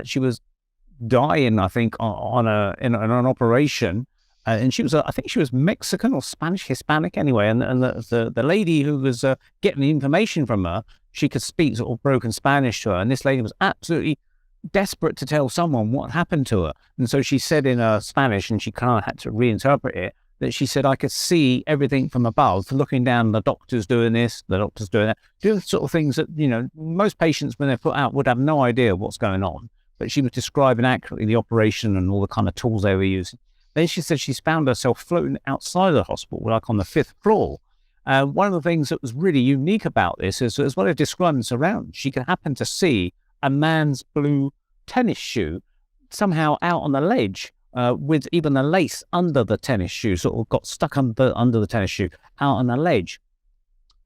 she was dying, I think, in an operation. And she was, I think she was Mexican or Spanish, Hispanic anyway. And the lady who was getting the information from her, she could speak sort of broken Spanish to her. And this lady was absolutely desperate to tell someone what happened to her. And so she said in Spanish, and she kind of had to reinterpret it, that she said, I could see everything from above, looking down, the doctor's doing this, the doctor's doing that, doing sort of things that, most patients when they're put out would have no idea what's going on. But she was describing accurately the operation and all the kind of tools they were using. Then she said she's found herself floating outside of the hospital, like on the 5th floor. One of the things that was really unique about this is, as well as describing the surroundings, she could happen to see a man's blue tennis shoe somehow out on the ledge, with even the lace under the tennis shoe, sort of got stuck under the tennis shoe, out on the ledge.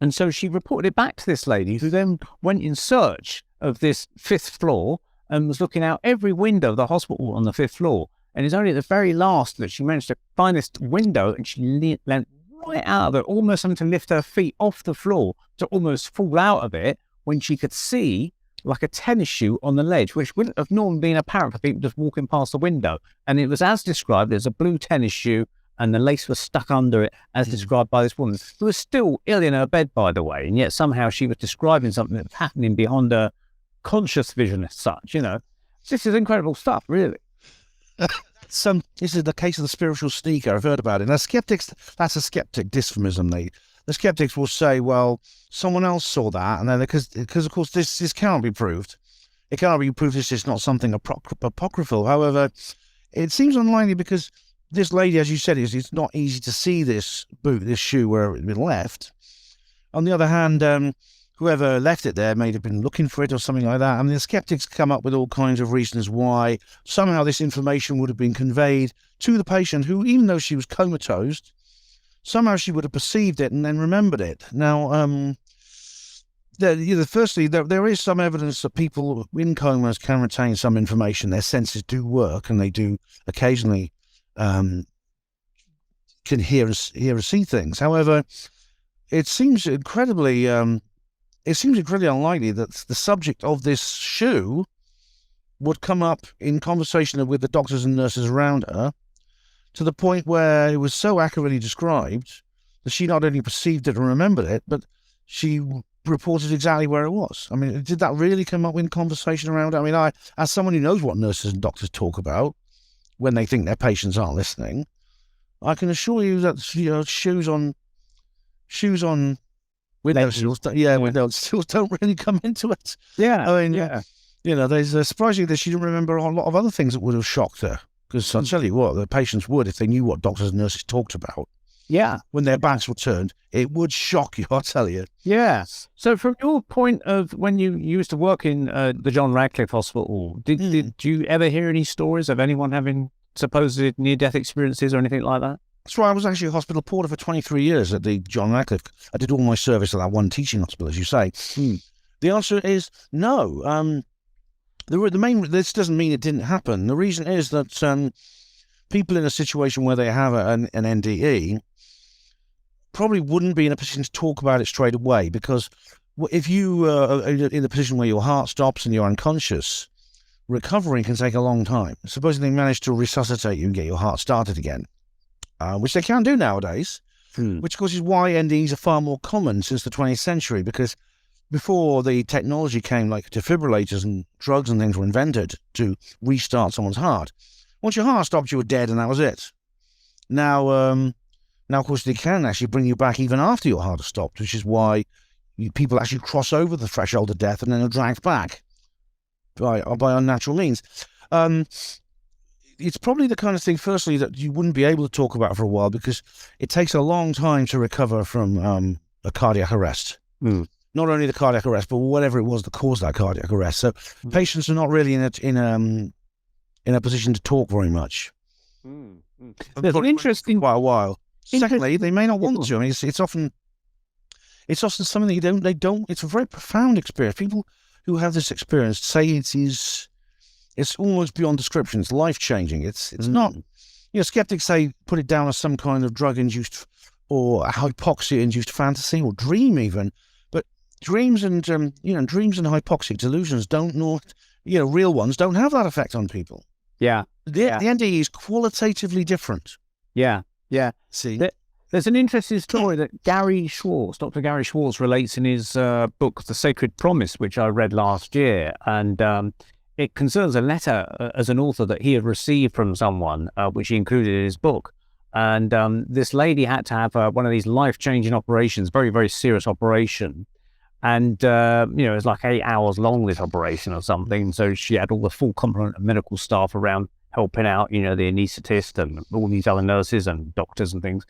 And so she reported it back to this lady, who then went in search of this 5th floor and was looking out every window of the hospital on the 5th floor. And it's only at the very last that she managed to find this window, and she leant right out of it, almost having to lift her feet off the floor to almost fall out of it, when she could see like a tennis shoe on the ledge, which wouldn't have normally been apparent for people just walking past the window. And it was as described. There's a blue tennis shoe, and the lace was stuck under it, as described by this woman, who was still ill in her bed, by the way, and yet somehow she was describing something that was happening beyond her conscious vision as such. This is incredible stuff, really. This is the case of the spiritual sneaker. I've heard about it. Now, skeptics, that's a skeptic dysphomism. The skeptics will say, well, someone else saw that, and then because of course this cannot be proved. It cannot be proved. This is not something apocryphal. However, it seems unlikely because this lady, as you said, it's not easy to see this shoe where it had been left. On the other hand, whoever left it there may have been looking for it or something like that. I mean, the skeptics come up with all kinds of reasons why somehow this information would have been conveyed to the patient, who, even though she was comatose, somehow she would have perceived it and then remembered it. Now, firstly, there is some evidence that people in comas can retain some information. Their senses do work, and they do occasionally can hear and see things. However, it seems incredibly unlikely that the subject of this shoe would come up in conversation with the doctors and nurses around her, to the point where it was so accurately described that she not only perceived it and remembered it, but she reported exactly where it was. I mean, did that really come up in conversation around her? I mean, as someone who knows what nurses and doctors talk about when they think their patients aren't listening, I can assure you that shoes on window sills, window sills don't really come into it. Yeah, I mean, there's surprisingly that she didn't remember a lot of other things that would have shocked her. Because I'll tell you what, the patients would, if they knew what doctors and nurses talked about. Yeah. When their backs were turned, it would shock you, I'll tell you. Yeah. So from your point of when you used to work in the John Radcliffe Hospital, did you ever hear any stories of anyone having supposed near-death experiences or anything like that? That's right. I was actually a hospital porter for 23 years at the John Radcliffe. I did all my service at that one teaching hospital, as you say. The answer is no. This doesn't mean it didn't happen. The reason is that people in a situation where they have an NDE probably wouldn't be in a position to talk about it straight away, because if you are in the position where your heart stops and you're unconscious, recovering can take a long time. Supposing they manage to resuscitate you and get your heart started again, which they can do nowadays, which of course is why NDEs are far more common since the 20th century, because before the technology came, like defibrillators and drugs and things were invented to restart someone's heart, once your heart stopped, you were dead, and that was it. Now, of course, they can actually bring you back even after your heart has stopped, which is why people actually cross over the threshold of death and then are dragged back by unnatural means. It's probably the kind of thing, firstly, that you wouldn't be able to talk about for a while, because it takes a long time to recover from a cardiac arrest. Not only the cardiac arrest, but whatever it was that caused that cardiac arrest. So patients are not really in a position to talk very much. There's an interesting quite a while. Secondly, they may not want to. I mean, it's often something that they don't. It's a very profound experience. People who have this experience say it's almost beyond description. It's life changing. It's not. Skeptics say put it down as some kind of drug induced or hypoxia induced fantasy or dream even. Dreams and hypoxic delusions real ones don't have that effect on people. Yeah. The NDE is qualitatively different. Yeah. See? There's an interesting story that Dr. Gary Schwartz relates in his book, The Sacred Promise, which I read last year. And it concerns a letter as an author that he had received from someone, which he included in his book. And this lady had to have one of these life-changing operations, very, very serious operation. And, it was like 8 hours long, this operation or something. So she had all the full complement of medical staff around helping out, the anaesthetist and all these other nurses and doctors and things.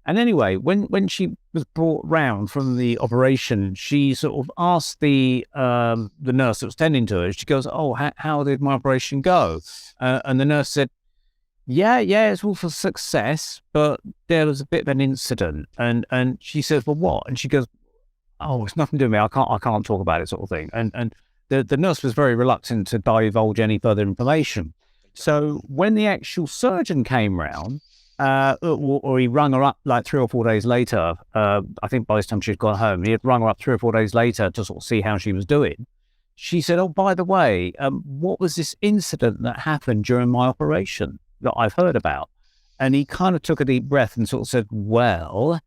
And anyway, when she was brought round from the operation, she sort of asked the nurse that was tending to her. She goes, "Oh, how did my operation go?" And the nurse said, "Yeah, it's all for success, but there was a bit of an incident." And she says, "Well, what?" And she goes, "Oh, it's nothing to do with me. I can't talk about it," sort of thing. And the nurse was very reluctant to divulge any further information. So when the actual surgeon came round, or he rung her up like 3 or 4 days later, I think by this time she'd gone home, he had rung her up 3 or 4 days later to sort of see how she was doing. She said, "Oh, by the way, what was this incident that happened during my operation that I've heard about?" And he kind of took a deep breath and sort of said, "Well,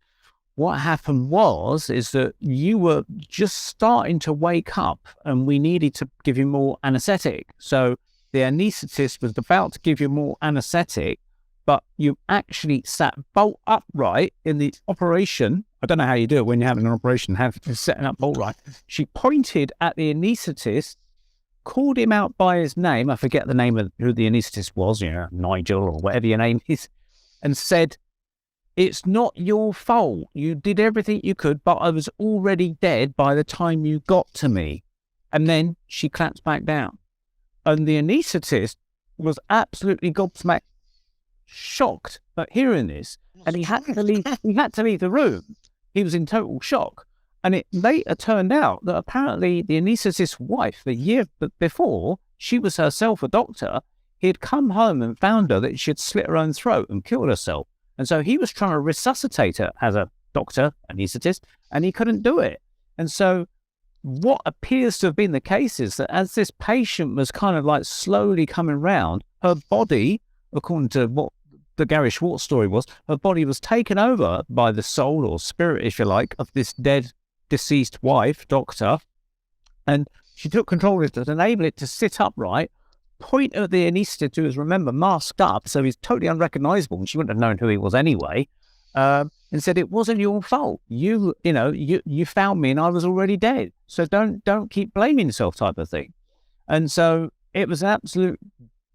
what happened is that you were just starting to wake up and we needed to give you more anesthetic. So the anaesthetist was about to give you more anesthetic, but you actually sat bolt upright in the operation." I don't know how you do it when you're having an operation, setting up bolt upright. She pointed at the anaesthetist, called him out by his name. I forget the name of who the anaesthetist was, Nigel or whatever your name is, and said, "It's not your fault. You did everything you could, but I was already dead by the time you got to me." And then she collapsed back down. And the anaesthetist was absolutely gobsmacked, shocked at hearing this, and he had to leave. He had to leave the room. He was in total shock. And it later turned out that apparently the anaesthetist's wife, the year before, she was herself a doctor. He had come home and found her that she had slit her own throat and killed herself. And so he was trying to resuscitate her as a doctor, anaesthetist, and he couldn't do it. And so what appears to have been the case is that as this patient was kind of like slowly coming round, her body, according to what the Gary Schwartz story was, her body was taken over by the soul or spirit, if you like, of this dead, deceased wife, doctor. And she took control of it to enable it to sit upright, point at the anaesthetist, who was, remember, masked up, so he's totally unrecognizable, and she wouldn't have known who he was anyway, and said, "It wasn't your fault. You found me and I was already dead. So don't keep blaming yourself," type of thing. And so it was an absolute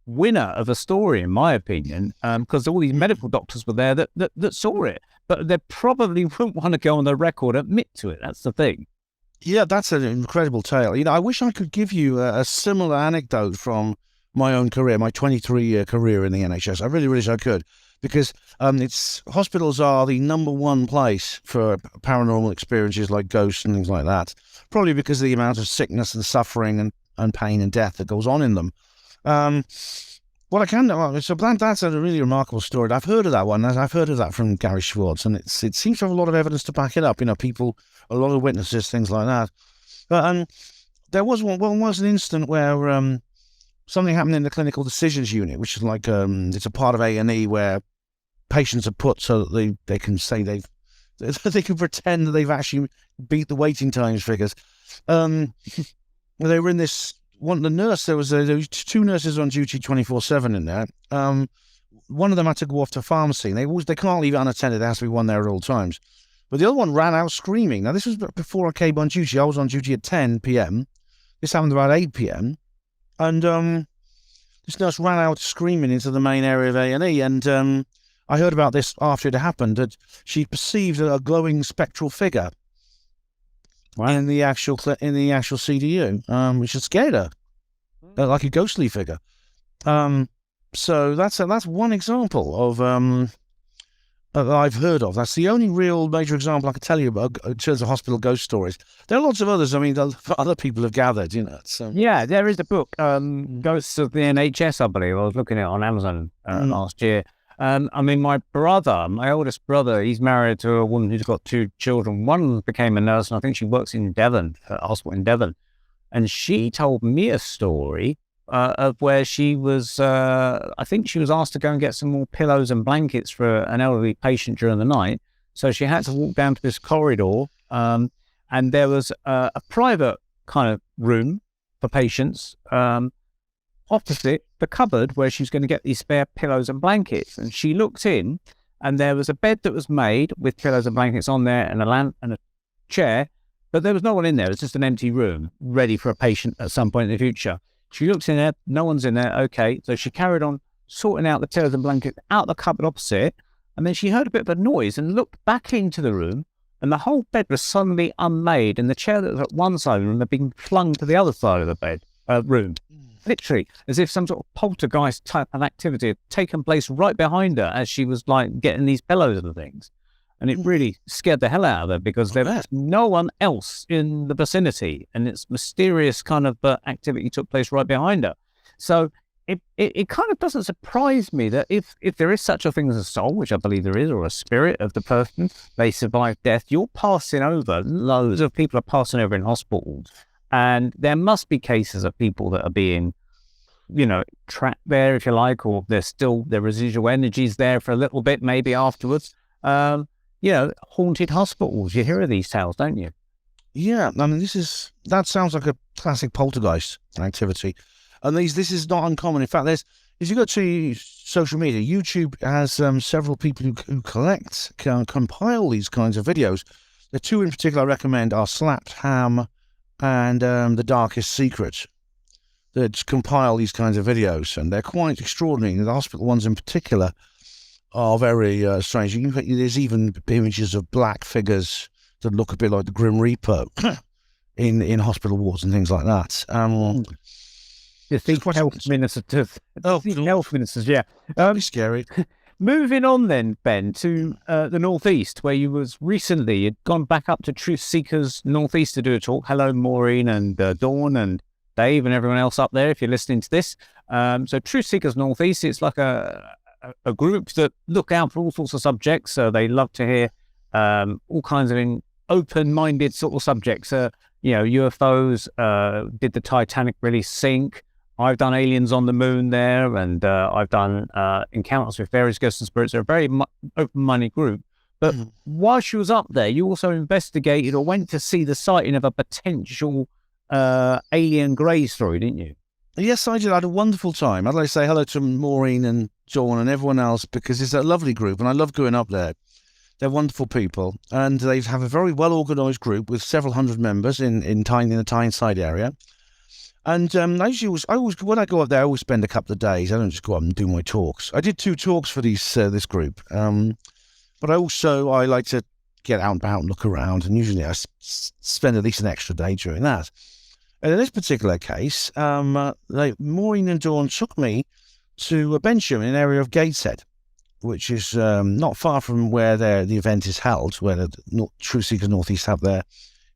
winner of a story, in my opinion, because all these medical doctors were there that saw it, but they probably wouldn't want to go on the record and admit to it. That's the thing. Yeah, that's an incredible tale. I wish I could give you a similar anecdote from my own career, my 23-year career in the NHS. I really wish I could, because hospitals are the number one place for paranormal experiences like ghosts and things like that, probably because of the amount of sickness and suffering and pain and death that goes on in them. What I can know, so that's a really remarkable story. I've heard of that one. I've heard of that from Gary Schwartz, and it seems to have a lot of evidence to back it up. People, a lot of witnesses, things like that. But there was an incident where something happened in the clinical decisions unit, which is like it's a part of A&E where patients are put so that they can say they can pretend that they've actually beat the waiting times figures. They were in this. The nurse, there was 2 nurses on duty 24/7 in there. One of them had to go off to pharmacy. And they can't leave it unattended. There has to be one there at all times. But the other one ran out screaming. Now, this was before I came on duty. I was on duty at 10 p.m. This happened about 8 p.m. And this nurse ran out screaming into the main area of A&E. And I heard about this after it happened, that she perceived a glowing spectral figure. Wow. In the actual CDU, which had scared her, like a ghostly figure. So that's one example of that I've heard of. That's the only real major example I can tell you about in terms of hospital ghost stories. There are lots of others. I mean, other people have gathered. Yeah, there is a book, Ghosts of the NHS, I believe. I was looking at it on Amazon last year. My oldest brother, he's married to a woman who's got 2 children. One became a nurse, and I think she works in Devon, a hospital in Devon. And she told me a story of where she was, I think she was asked to go and get some more pillows and blankets for an elderly patient during the night. So she had to walk down to this corridor, and there was a private kind of room for patients, opposite the cupboard where she was going to get these spare pillows and blankets. And she looked in, and there was a bed that was made with pillows and blankets on there, and a lamp and a chair, but there was no one in there. It was just an empty room ready for a patient at some point in the future. She looks in there, no one's in there. Okay, so she carried on sorting out the pillows and blankets out the cupboard opposite, and then she heard a bit of a noise and looked back into the room, and the whole bed was suddenly unmade, and the chair that was at one side of the room had been flung to the other side of the room. Literally, as if some sort of poltergeist type of activity had taken place right behind her as she was like getting these pillows and things. And it really scared the hell out of her because there was no one else in the vicinity, and its mysterious kind of activity took place right behind her. So it kind of doesn't surprise me that if there is such a thing as a soul, which I believe there is, or a spirit of the person, they survive death, you're passing over. Loads of people are passing over in hospitals. And there must be cases of people that are being, trapped there, if you like, or there's still their residual energies there for a little bit, maybe afterwards. Haunted hospitals. You hear of these tales, don't you? Yeah, I mean, that sounds like a classic poltergeist activity. And this is not uncommon. In fact, if you go to social media, YouTube has several people who compile these kinds of videos. The two in particular I recommend are Slapped Ham and The Darkest Secret, that compile these kinds of videos, and they're quite extraordinary. The hospital ones in particular are very strange. There's even images of black figures that look a bit like the Grim Reaper in hospital wards and things like that. Health ministers. Health ministers, yeah. Pretty scary. Moving on then, Ben, to the Northeast, where you'd gone back up to Truth Seekers Northeast to do a talk. Hello, Maureen and Dawn and Dave and everyone else up there, if you're listening to this. So Truth Seekers Northeast, it's like a group that look out for all sorts of subjects. So they love to hear all kinds of open-minded sort of subjects. UFOs, did the Titanic really sink? I've done aliens on the moon there, and I've done encounters with various ghosts and spirits. They're a very open-minded group. But while she was up there, you also investigated or went to see the sighting of a potential alien grey story, didn't you? Yes, I did. I had a wonderful time. I'd like to say hello to Maureen and Dawn and everyone else, because it's a lovely group, and I love going up there. They're wonderful people, and they have a very well-organised group with several hundred members in the Tyneside area. And when I go up there, I always spend a couple of days. I don't just go up and do my talks. I did 2 talks for this group, but I like to get out and about and look around, and usually I spend at least an extra day during that. And in this particular case, Maureen and Dawn took me to Bensham, in an area of Gateshead, which is not far from where the event is held, where the Truth Seekers Northeast have their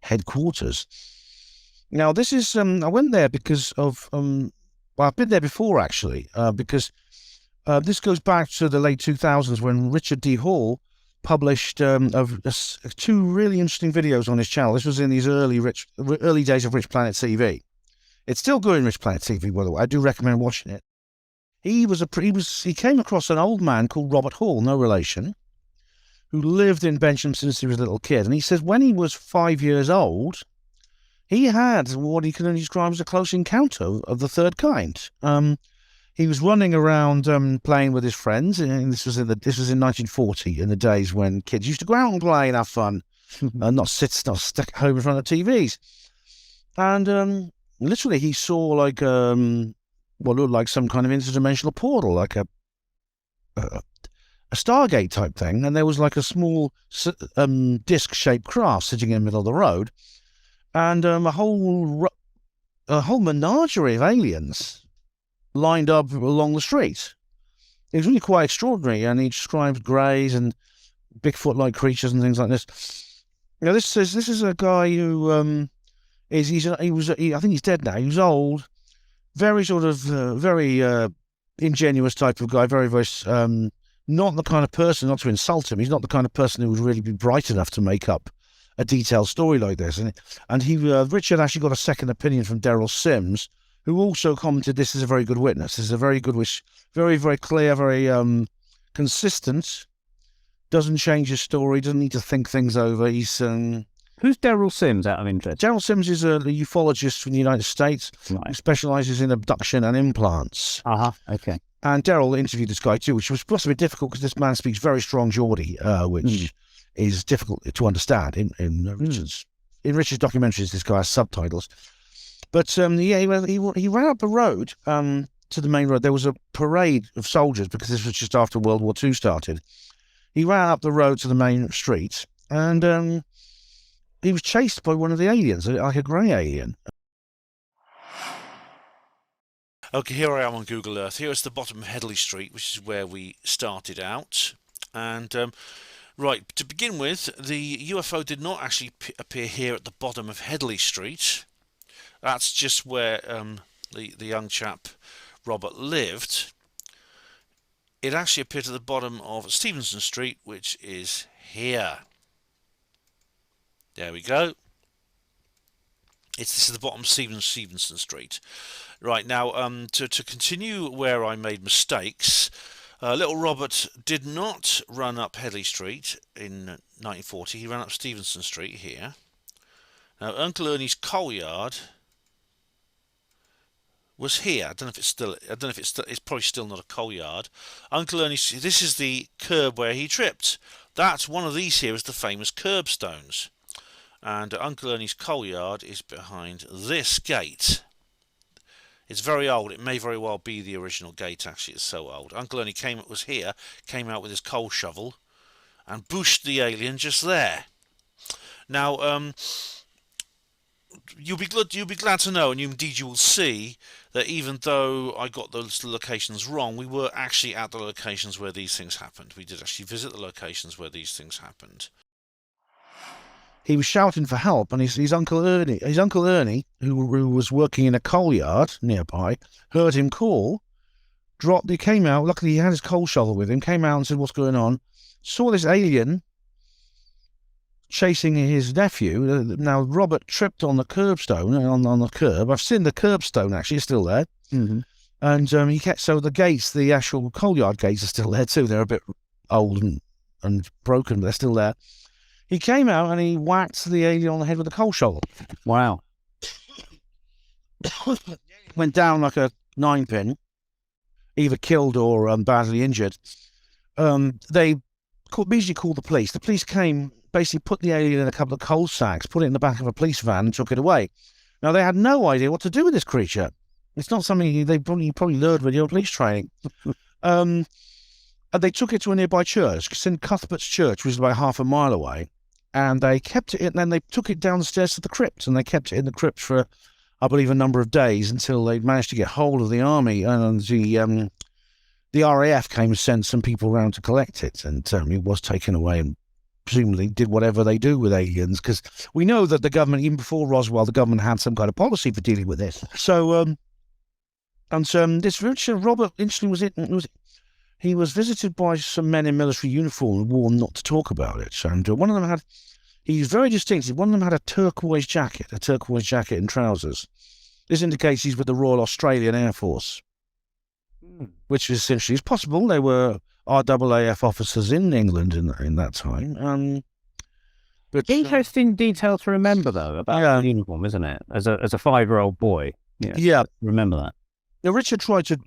headquarters. Now, this is, I went there because of, I've been there before, actually, because this goes back to the late 2000s when Richard D. Hall published 2 really interesting videos on his channel. This was in these early days of Rich Planet TV. It's still going, Rich Planet TV, by the way. I do recommend watching it. He came across an old man called Robert Hall, no relation, who lived in Bensham since he was a little kid. And he says when he was 5 years old, he had what he can only describe as a close encounter of the third kind. He was running around playing with his friends, and this was in 1940, in the days when kids used to go out and play and have fun, and not stuck at home in front of TVs. And literally, he saw like what looked like some kind of interdimensional portal, like a Stargate type thing, and there was like a small disc-shaped craft sitting in the middle of the road, and a whole menagerie of aliens lined up along the street. It was really quite extraordinary, and he described greys and Bigfoot-like creatures and things like this. Now, this is a guy who I think he's dead now. He was old, very sort of very ingenuous type of guy, very not the kind of person, not to insult him, he's not the kind of person who would really be bright enough to make up a detailed story like this. And Richard actually got a second opinion from Daryl Sims, who also commented this is a very good witness. This is a very good very, very clear, very consistent, doesn't change his story, doesn't need to think things over. He's Who's Daryl Sims, out of interest? Daryl Sims is a ufologist from the United States who specialises in abduction and implants. Okay. And Daryl interviewed this guy too, which was possibly difficult because this man speaks very strong Geordie, which is difficult to understand in Richard's documentaries. This guy has subtitles, but he ran up the road to the main road. There was a parade of soldiers because this was just after World War II started. He ran up the road to the main street, and he was chased by one of the aliens, like a grey alien. Okay, here I am on Google Earth. Here is the bottom of Headley Street, which is where we started out. And, right, to begin with, the UFO did not actually appear here at the bottom of Headley Street. That's just where the young chap, Robert, lived. It actually appeared at the bottom of Stevenson Street, which is here. There we go. This is the bottom of Stevenson Street. Right, now, to continue where I made mistakes, little Robert did not run up Headley Street in 1940. He ran up Stevenson Street here. Now, Uncle Ernie's coal yard was here. I don't know if it's probably still not a coal yard. Uncle Ernie's, this is the curb where he tripped. That's one of these here is the famous curbstones. And Uncle Ernie's coal yard is behind this gate. It's very old. It may very well be the original gate, actually. It's so old. Uncle Ernie came out with his coal shovel and booshed the alien just there. Now, you'll be glad to know, and indeed you will see, that even though I got those locations wrong, we were actually at the locations where these things happened. We did actually visit the locations where these things happened. He was shouting for help, and his Uncle Ernie, who was working in a coal yard nearby, heard him call, he came out, luckily he had his coal shovel with him, came out and said, "What's going on?" Saw this alien chasing his nephew. Now, Robert tripped on the curbstone, on the curb. I've seen the curbstone, actually, it's still there. Mm-hmm. And so the gates, the actual coal yard gates are still there too. They're a bit old and broken, but they're still there. He came out and he whacked the alien on the head with a coal shovel. Wow. Went down like a 9-pin, either killed or badly injured. They immediately called the police. The police came, basically put the alien in a couple of coal sacks, put it in the back of a police van and took it away. Now, they had no idea what to do with this creature. It's not something they probably learned with your police training. And they took it to a nearby church, St Cuthbert's Church, which is about half a mile away. And they kept it, and then they took it downstairs to the crypt, and they kept it in the crypt for, I believe, a number of days until they managed to get hold of the army, and the RAF came and sent some people around to collect it, and it was taken away and presumably did whatever they do with aliens, because we know that the government, even before Roswell, the government had some kind of policy for dealing with this. So, this Richard Robert, interestingly, he was visited by some men in military uniform and warned not to talk about it. And one of them he's very distinctive. One of them had a turquoise jacket and trousers. This indicates he's with the Royal Australian Air Force, which essentially is possible. They were RAAF officers in England in that time. But interesting detail to remember, though, about the uniform, isn't it? As a 5-year-old boy. Yeah. Remember that. Now, Richard tried to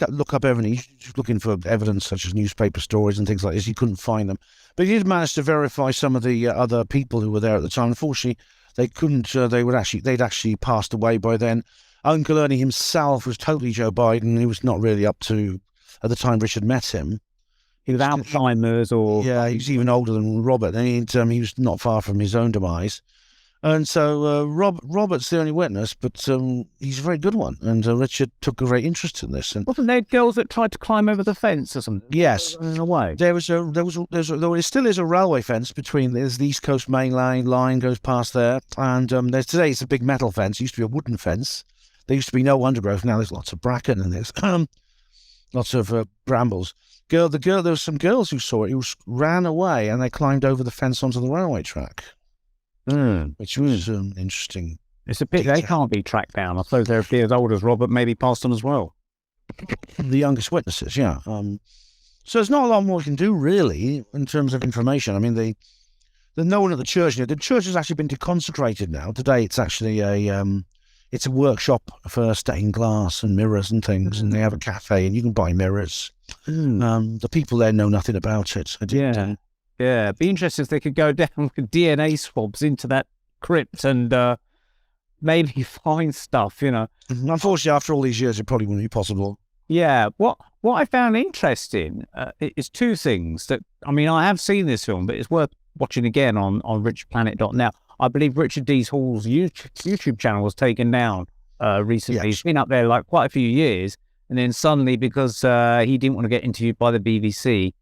look up evidence, looking for evidence such as newspaper stories and things like this. He couldn't find them, but he did manage to verify some of the other people who were there at the time. Unfortunately, they couldn't. They'd actually passed away by then. Uncle Ernie himself was totally Joe Biden. He was not really up to at the time Richard met him. He was Alzheimer's, or he was even older than Robert, and he was not far from his own demise. And so Robert's the only witness, but he's a very good one. And Richard took a great interest in this. And wasn't there girls that tried to climb over the fence or something? Yes, in a way. There still is a railway fence between. There's the East Coast Main line goes past there, and today it's a big metal fence. It used to be a wooden fence. There used to be no undergrowth. Now there's lots of bracken and there's lots of brambles. There were some girls who saw it who ran away and they climbed over the fence onto the railway track. Which was interesting. It's a pity they can't be tracked down. I suppose they're as old as Robert, maybe passed on as well. The youngest witnesses, yeah. So there's not a lot more we can do, really, in terms of information. I mean, the no one at the church. The church has actually been deconsecrated now. Today, it's actually it's a workshop for stained glass and mirrors and things, and they have a cafe, and you can buy mirrors. The people there know nothing about it. Yeah, it'd be interesting if they could go down with DNA swabs into that crypt and maybe find stuff, you know. Unfortunately, after all these years, it probably wouldn't be possible. Yeah. What I found interesting is two things that, I mean, I have seen this film, but it's worth watching again on richplanet.net. I believe Richard D. Hall's YouTube channel was taken down recently. Yes. He's been up there like quite a few years. And then suddenly, because he didn't want to get interviewed by the BBC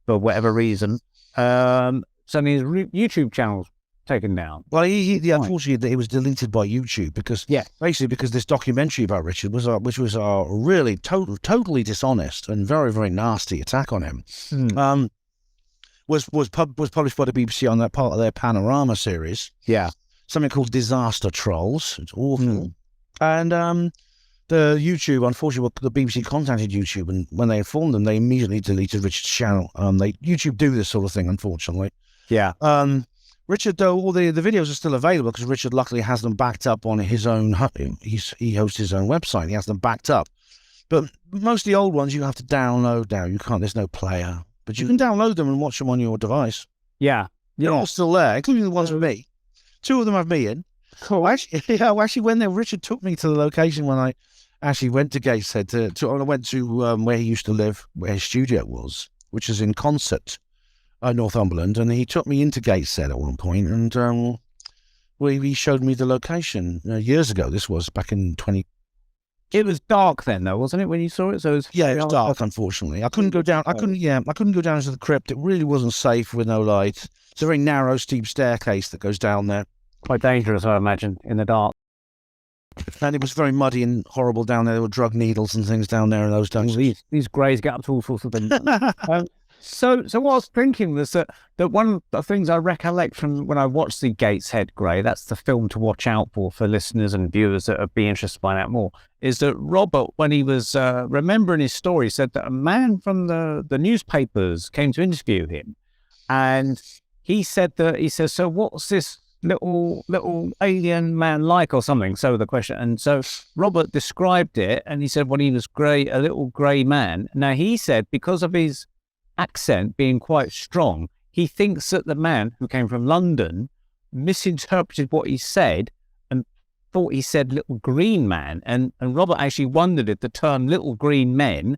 for whatever reason, suddenly his YouTube channel's taken down. Well, unfortunately, it was deleted by YouTube because this documentary about Richard was which was a really totally dishonest and very, very nasty attack on him. Was published by the BBC on that part of their Panorama series. Yeah, something called Disaster Trolls. It's awful. And the YouTube, unfortunately, the BBC contacted YouTube, and when they informed them, they immediately deleted Richard's channel. YouTube do this sort of thing, unfortunately. Yeah. Richard, though, all the videos are still available because Richard luckily has them backed up on his own. He hosts his own website. He has them backed up. But most of the old ones you have to download now. You can't. There's no player, but you can download them and watch them on your device. Yeah. They're all still there, including the ones with me. 2 of them have me in. Cool. Actually, when Richard took me to the location when I actually went to Gateshead I went to where he used to live, where his studio was, which is in Concert, Northumberland, and he took me into Gateshead at one point, and he showed me the location years ago. This was back in 20. It was dark then, though, wasn't it, when you saw it? So it was dark. Unfortunately, I couldn't go down. I couldn't go down into the crypt. It really wasn't safe with no light. It's a very narrow, steep staircase that goes down there. Quite dangerous, I imagine, in the dark. And it was very muddy and horrible down there. There were drug needles and things down there in those days. These greys get up to all sorts of things. So what I was thinking was that one of the things I recollect from when I watched the Gateshead Grey, that's the film to watch out for listeners and viewers that would be interested to find out more, is that Robert, when he was remembering his story, said that a man from the newspapers came to interview him. And he says, so what's this little alien man like, or something? So the question, and so Robert described it, and he said, well, he was grey, a little grey man. Now he said, because of his accent being quite strong, he thinks that the man who came from London misinterpreted what he said and thought he said little green man. And Robert actually wondered if the term little green men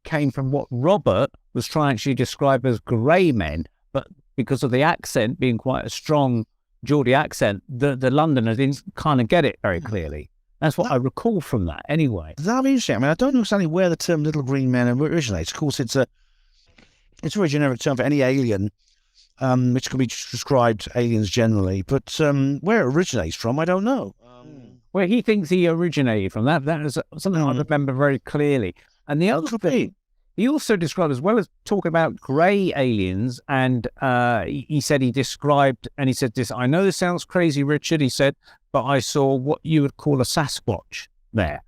came from what Robert was trying to describe as grey men, but because of the accent being quite a strong Geordie accent, the Londoners didn't kind of get it very clearly. That's what I recall from that anyway. That'd be interesting. I mean, I don't know exactly where the term little green men originates. Of course, it's a very generic term for any alien, which can be described aliens generally. But where it originates from, I don't know. Where he thinks he originated from, that is something I remember very clearly. And the other thing, he also described, as well as talking about grey aliens, and he said he described, and he said this, I know this sounds crazy, Richard, he said, but I saw what you would call a Sasquatch there.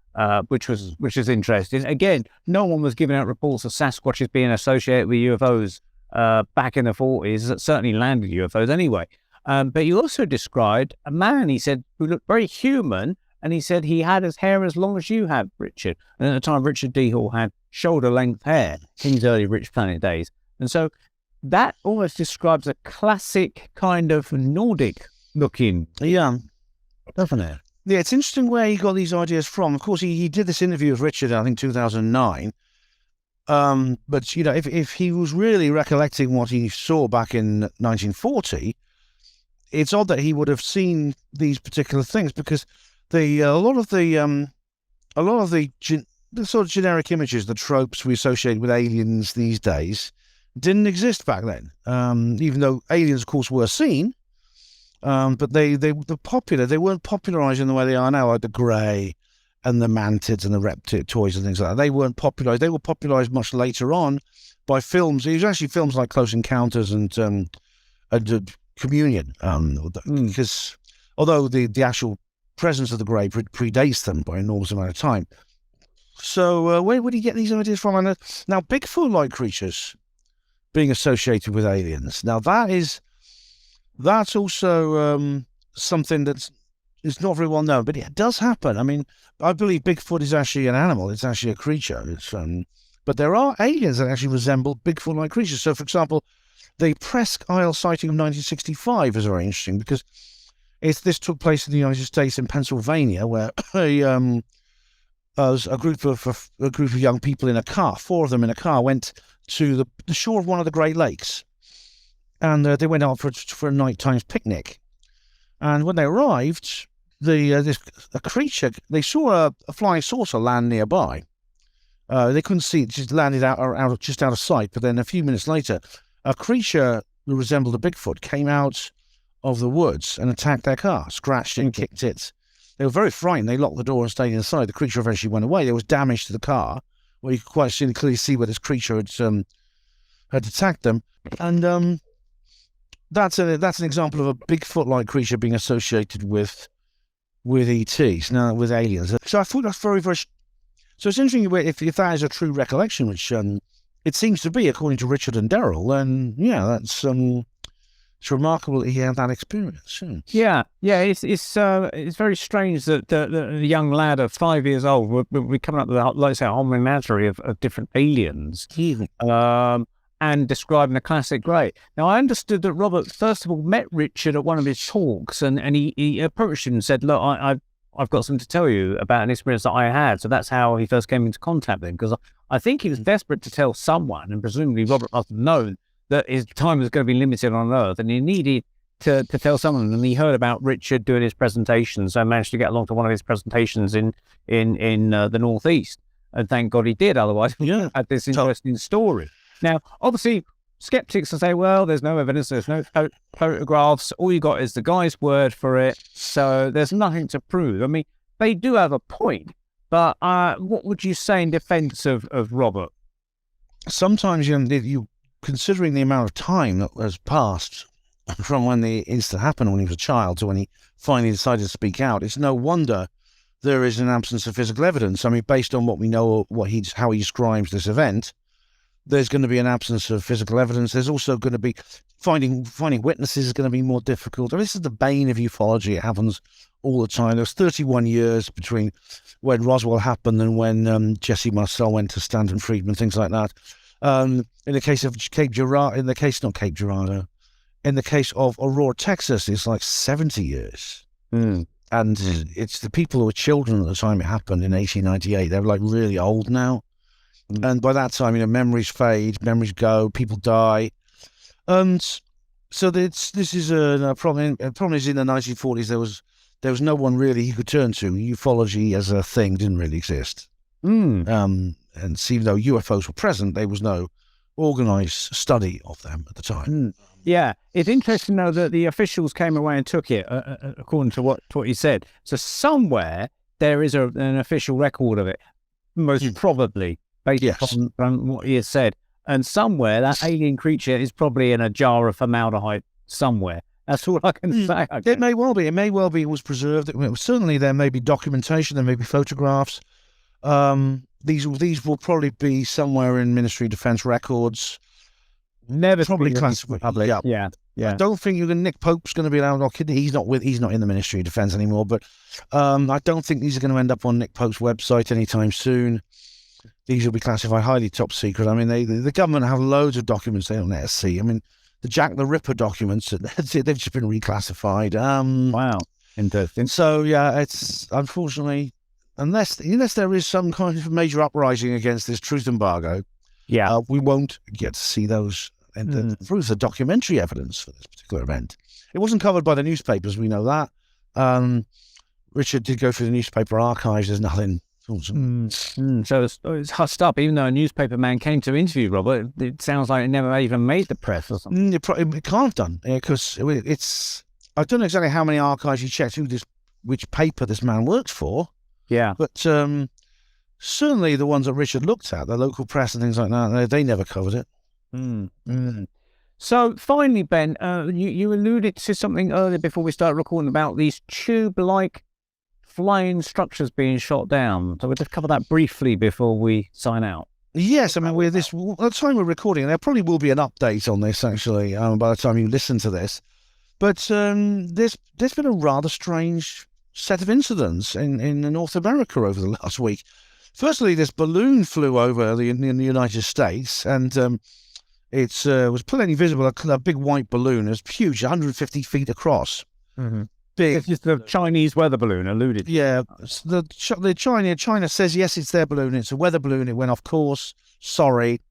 Which is interesting. Again, no one was giving out reports of Sasquatches being associated with UFOs back in the 40s, certainly landed UFOs anyway. But he also described a man, he said, who looked very human, and he said he had his hair as long as you have, Richard. And at the time, Richard D. Hall had shoulder-length hair in his early Rich Planet days. And so that almost describes a classic kind of Nordic-looking, doesn't it? Yeah, it's interesting where he got these ideas from. Of course, he did this interview with Richard, I think, 2009. But, if he was really recollecting what he saw back in 1940, it's odd that he would have seen these particular things, because a lot of the sort of generic images, the tropes we associate with aliens these days, didn't exist back then. Even though aliens, of course, were seen. But they were popular. They weren't popularised in the way they are now, like the grey and the mantids and the reptoids and things like that. They weren't popularised. They were popularised much later on by films. It was actually films like Close Encounters and Communion. Because although the actual presence of the grey predates them by an enormous amount of time. So where would he get these ideas from? And now Bigfoot-like creatures being associated with aliens. Now that's also something that's not very well known, but it does happen. I mean, I believe Bigfoot is actually an animal. It's actually a creature. But there are aliens that actually resemble Bigfoot-like creatures. So, for example, the Presque Isle sighting of 1965 is very interesting, because This took place in the United States in Pennsylvania, where a group of young people in a car, 4 of them in a car, went to the shore of one of the Great Lakes, and they went out for a nighttime picnic. And when they arrived, a creature, they saw a flying saucer land nearby. They couldn't see it; just landed just out of sight. But then a few minutes later, a creature who resembled a Bigfoot came out of the woods and attacked their car, scratched it, kicked it. They were very frightened. They locked the door and stayed inside. The creature eventually went away. There was damage to the car, where you could quite clearly see where this creature had attacked them. And that's an example of a Bigfoot-like creature being associated with ETs, now with aliens. So I thought that's very, very. So it's interesting if that is a true recollection, which it seems to be, according to Richard and Daryl. Then that's it's remarkable that he had that experience. Yeah. It's very strange that the young lad of 5 years old would be coming up with, like I say, a whole menagerie of different aliens, and describing a classic grey. Now, I understood that Robert, first of all, met Richard at one of his talks, and he approached him and said, look, I've got something to tell you about an experience that I had. So that's how he first came into contact with him, because I think he was desperate to tell someone, and presumably Robert must have known that his time was going to be limited on Earth, and he needed to tell someone. And he heard about Richard doing his presentation, so managed to get along to one of his presentations in the Northeast. And thank God he did, otherwise he had this interesting story. Now, obviously, skeptics will say, well, there's no evidence, there's no photographs, all you got is the guy's word for it, so there's nothing to prove. I mean, they do have a point, but what would you say in defence of Robert? Sometimes you considering the amount of time that has passed from when the incident happened when he was a child to when he finally decided to speak out, it's no wonder there is an absence of physical evidence. I mean, based on what we know, how he describes this event, there's going to be an absence of physical evidence. There's also going to be finding witnesses is going to be more difficult. I mean, this is the bane of ufology. It happens all the time. There's 31 years between when Roswell happened and when Jesse Marcel went to Stanton Friedman, things like that. In the case of Cape Girardeau, in the case of Aurora, Texas, it's like 70 years. And it's the people who were children at the time it happened in 1898. They're like really old now. And by that time, memories fade, memories go, people die. And so this is a problem. The problem is in the 1940s, there was no one really you could turn to. Ufology as a thing didn't really exist. And even though UFOs were present, there was no organised study of them at the time. Yeah, it's interesting though that the officials came away and took it, according to what he said. So somewhere there is an official record of it, most probably, based on what he has said. And somewhere that alien creature is probably in a jar of formaldehyde somewhere. That's all I can say. It may well be. It may well be it was preserved. Certainly there may be documentation, there may be photographs. These will probably be somewhere in Ministry of Defence records. Never probably classified. Public. Yeah. I don't think Nick Pope's going to be allowed. He's not in the Ministry of Defence anymore. But I don't think these are going to end up on Nick Pope's website anytime soon. These will be classified highly top secret. I mean, the government have loads of documents they don't let us see. I mean, the Jack the Ripper documents, they've just been reclassified. Wow, interesting. So yeah, it's unfortunately. Unless there is some kind of major uprising against this truth embargo, we won't get to see those through the documentary evidence for this particular event. It wasn't covered by the newspapers, we know that. Richard did go through the newspaper archives. There's nothing. So it's hussed up, even though a newspaper man came to interview Robert. It sounds like it never even made the press or something. It can't have done, because it's. I don't know exactly how many archives he checked, which paper this man works for. Yeah. But certainly the ones that Richard looked at, the local press and things like that, they never covered it. So finally, Ben, you alluded to something earlier before we started recording about these tube-like flying structures being shot down. So we'll just cover that briefly before we sign out. Yes, I mean, at the time we're recording, there probably will be an update on this, actually, by the time you listen to this. But there's been a rather strange set of incidents in North America over the last week. Firstly, this balloon flew over in the United States, and it was plainly visible, a big white balloon. It was huge, 150 feet across. big. This is the Chinese weather balloon alluded. Yeah, China says yes, it's their balloon. It's a weather balloon. It went off course. Sorry.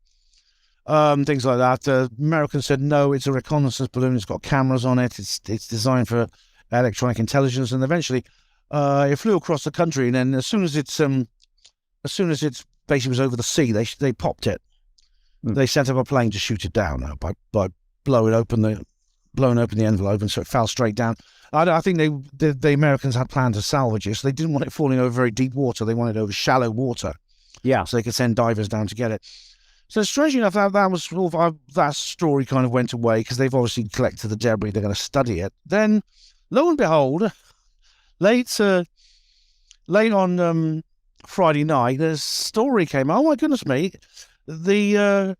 Things like that. The Americans said no, it's a reconnaissance balloon. It's got cameras on it. It's designed for electronic intelligence. And eventually, it flew across the country. And then as soon as it's basically was over the sea, they popped it. They sent up a plane to shoot it down by blowing open the envelope, and so it fell straight down. I think the Americans had planned to salvage it, so they didn't want it falling over very deep water. They wanted it over shallow water, so they could send divers down to get it. So strangely enough, that story kind of went away because they've obviously collected the debris. They're going to study it. Then, lo and behold, late on Friday night, the story came. Oh my goodness me! The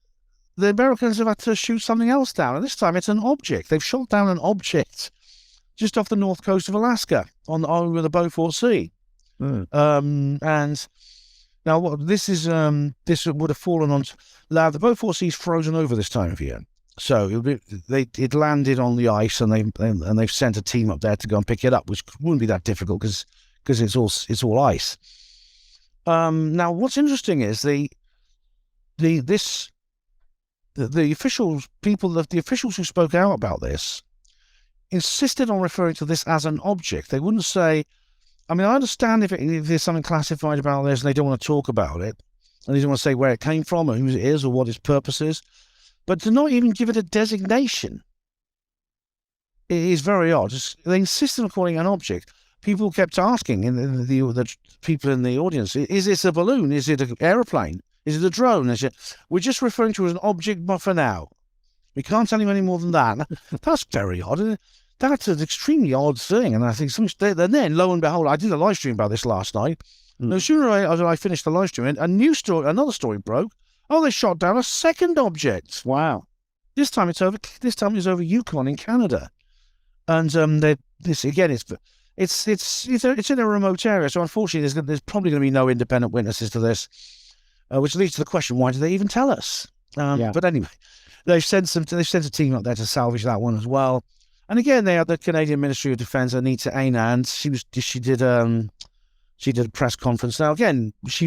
Americans have had to shoot something else down, and this time it's an object. They've shot down an object just off the north coast of Alaska over the Beaufort Sea. And now this would have fallen on. The Beaufort Sea's frozen over this time of year, so it landed on the ice, and they've sent a team up there to go and pick it up, which wouldn't be that difficult because it's all ice. Now what's interesting is the officials who spoke out about this insisted on referring to this as an object. They wouldn't say, I mean, I understand if there's something classified about this and they don't want to talk about it, and they don't want to say where it came from or who it is or what its purpose is, but to not even give it a designation, it is very odd. They insisted on calling it an object. People kept asking, the people in the audience, is this a balloon? Is it an aeroplane? Is it a drone? We're just referring to it as an object for now. We can't tell you any more than that. That's very odd. That's an extremely odd thing. And I think then, lo and behold, I did a live stream about this last night. No sooner as I finished the live stream, another story broke. Oh, they shot down a second object. Wow. This time it's over Yukon in Canada. And it's in a remote area. So unfortunately, there's probably going to be no independent witnesses to this. Which leads to the question: why did they even tell us? But anyway, they've sent a team up there to salvage that one as well. And again, they had the Canadian Ministry of Defence, Anita Anand. She did a press conference. Now again, she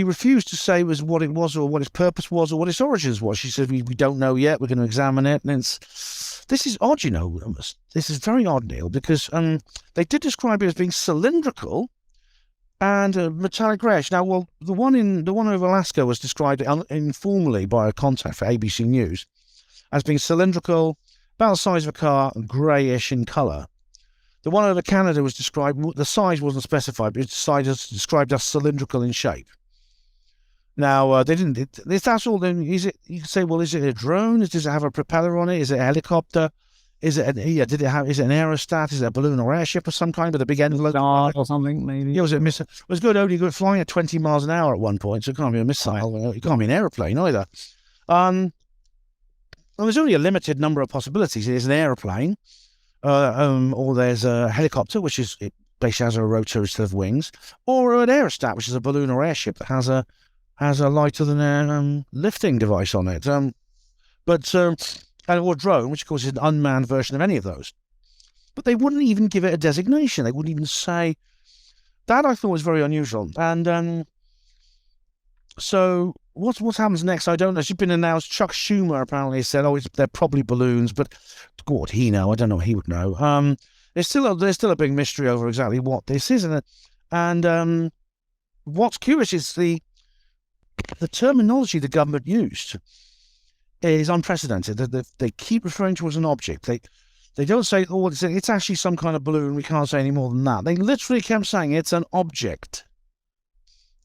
refused to say what it was or what its purpose was or what its origins was. She said we don't know yet. We're going to examine it. And this is odd, This is very odd, Neil, because they did describe it as being cylindrical and metallic greyish. Now, well, the one over Alaska was described informally by a contact for ABC News as being cylindrical, about the size of a car, greyish in colour. The one over Canada was described. The size wasn't specified, but it's described as cylindrical in shape. Now they didn't. That's all. Then is it? You can say, well, is it a drone? Does it have a propeller on it? Is it a helicopter? Is it? Did it have? Is it an aerostat? Is it a balloon or airship or some kind with a big end or something? Maybe. Yeah, was it a missile? It was only good flying at 20 miles an hour at one point, so it can't be a missile. It can't be an aeroplane either. And there's only a limited number of possibilities. There's an aeroplane, or there's a helicopter, which it basically has a rotor instead of wings, or an aerostat, which is a balloon or airship that has a lighter than air lifting device on it. Or drone, which of course is an unmanned version of any of those. But they wouldn't even give it a designation. They wouldn't even say. That I thought was very unusual. And so what happens next? I don't know. It's been announced. Chuck Schumer apparently said, they're probably balloons, but what would he know? I don't know what he would know. There's still a big mystery over exactly what this is. And what's curious is the terminology the government used is unprecedented. They keep referring to it as an object. They don't say, it's actually some kind of balloon. We can't say any more than that. They literally kept saying it's an object.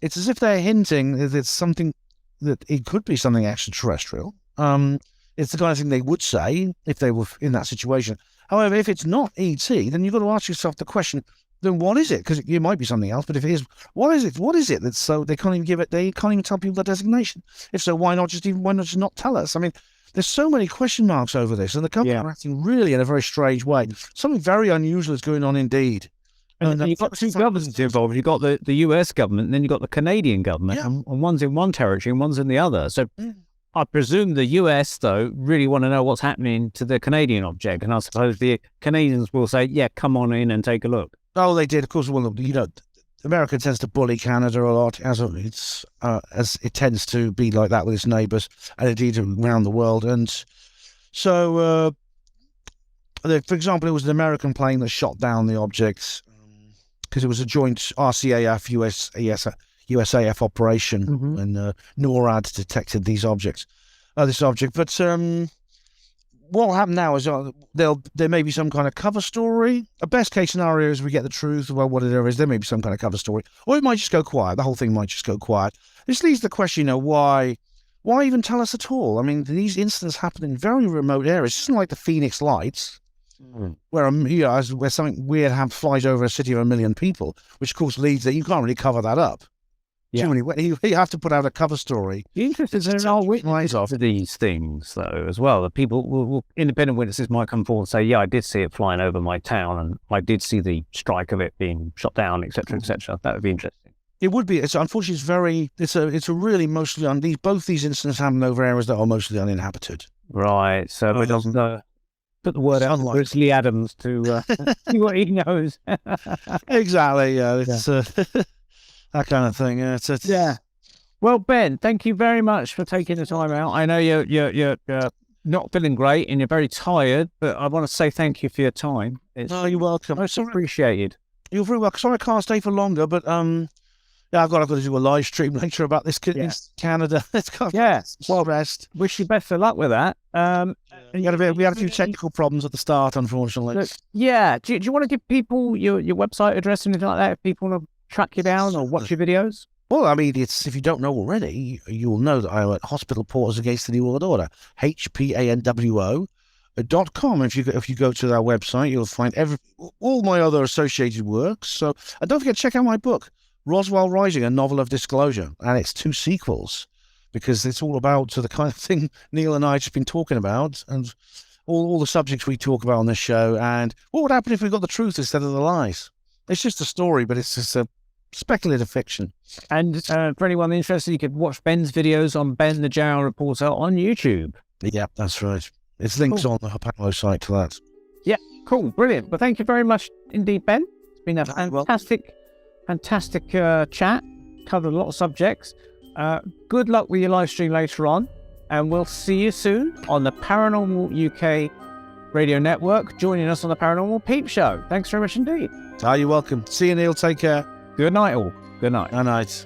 It's as if they're hinting that it's something, that it could be something extraterrestrial. It's the kind of thing they would say if they were in that situation. However, if it's not ET, then you've got to ask yourself the question, then what is it? Because it might be something else, but if it is, what is it? What is it that's so they can't even give it? They can't even tell people the designation. If so, why not just not tell us? I mean, there's so many question marks over this, and the government are acting really in a very strange way. Something very unusual is going on indeed. And you've got two governments involved. You've got the US government, and then you've got the Canadian government, and one's in one territory and one's in the other. So I presume the US, though, really want to know what's happening to the Canadian object. And I suppose the Canadians will say, yeah, come on in and take a look. Oh, they did. Of course, well, America tends to bully Canada a lot, as it tends to be like that with its neighbours, and indeed around the world. And so, for example, it was an American plane that shot down the object because it was a joint RCAF-USAF operation when NORAD detected this object. But what will happen now is there may be some kind of cover story. A best case scenario is we get the truth about what it is. There may be some kind of cover story, or it might just go quiet. The whole thing might just go quiet. This leaves the question, why even tell us at all? I mean, these incidents happen in very remote areas. It's not like the Phoenix Lights, where something weird flies over a city of 1 million people, which of course leads that you can't really cover that up. Yeah. You have to put out a cover story. The interesting is there are witnesses of these things, though, as well. The people, independent witnesses might come forward and say, yeah, I did see it flying over my town, and I did see the strike of it being shot down, etc., etc. That would be interesting. It would be. Unfortunately, it's a really mostly both these incidents happen over areas that are mostly uninhabited. Right. So it doesn't put the word out to Bruce Lee Adams to see what he knows. Exactly. Yeah. It's that kind of thing. Yeah. Well, Ben, thank you very much for taking the time out. I know you're not feeling great and you're very tired, but I want to say thank you for your time. You're welcome. Most appreciated. You're very welcome. Sorry I can't stay for longer, but I've got to do a live stream later about this in Canada. Well, rest. Wish you best of luck with that. We had a few technical problems at the start, unfortunately. Look, yeah. Do you want to give people your website address and anything like that if people want to track you down or watch your videos? Well, I mean, if you don't know already, you'll know that I'm at Hospital Porters Against the New World Order, HPANWO.com. If you go to our website, you'll find all my other associated works. So, and don't forget, check out my book, Roswell Rising, a novel of disclosure, and it's 2 sequels, because it's all about the kind of thing Neil and I have just been talking about, and all the subjects we talk about on this show, and what would happen if we got the truth instead of the lies. It's just a story, but it's just a speculative fiction. And for anyone interested, you could watch Ben's videos on Ben the General Reporter on YouTube. Yeah, that's right. It's links on the Hapano site to that. Yeah, cool, brilliant. Well, thank you very much indeed, Ben. It's been a fantastic chat. Covered a lot of subjects. Good luck with your live stream later on, and we'll see you soon on the Paranormal UK Radio Network, joining us on the Paranormal Peep Show. Thanks very much indeed. You're welcome. See you, Neil. Take care. Good night, all. Good night. Good night.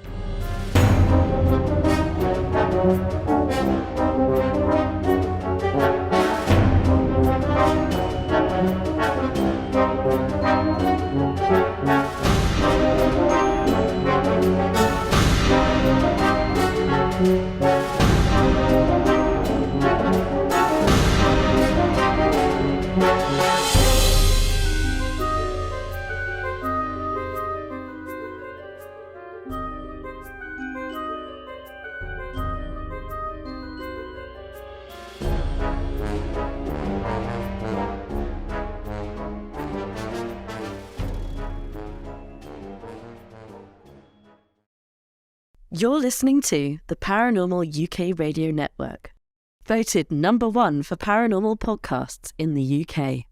You're listening to the Paranormal UK Radio Network, voted #1 for paranormal podcasts in the UK.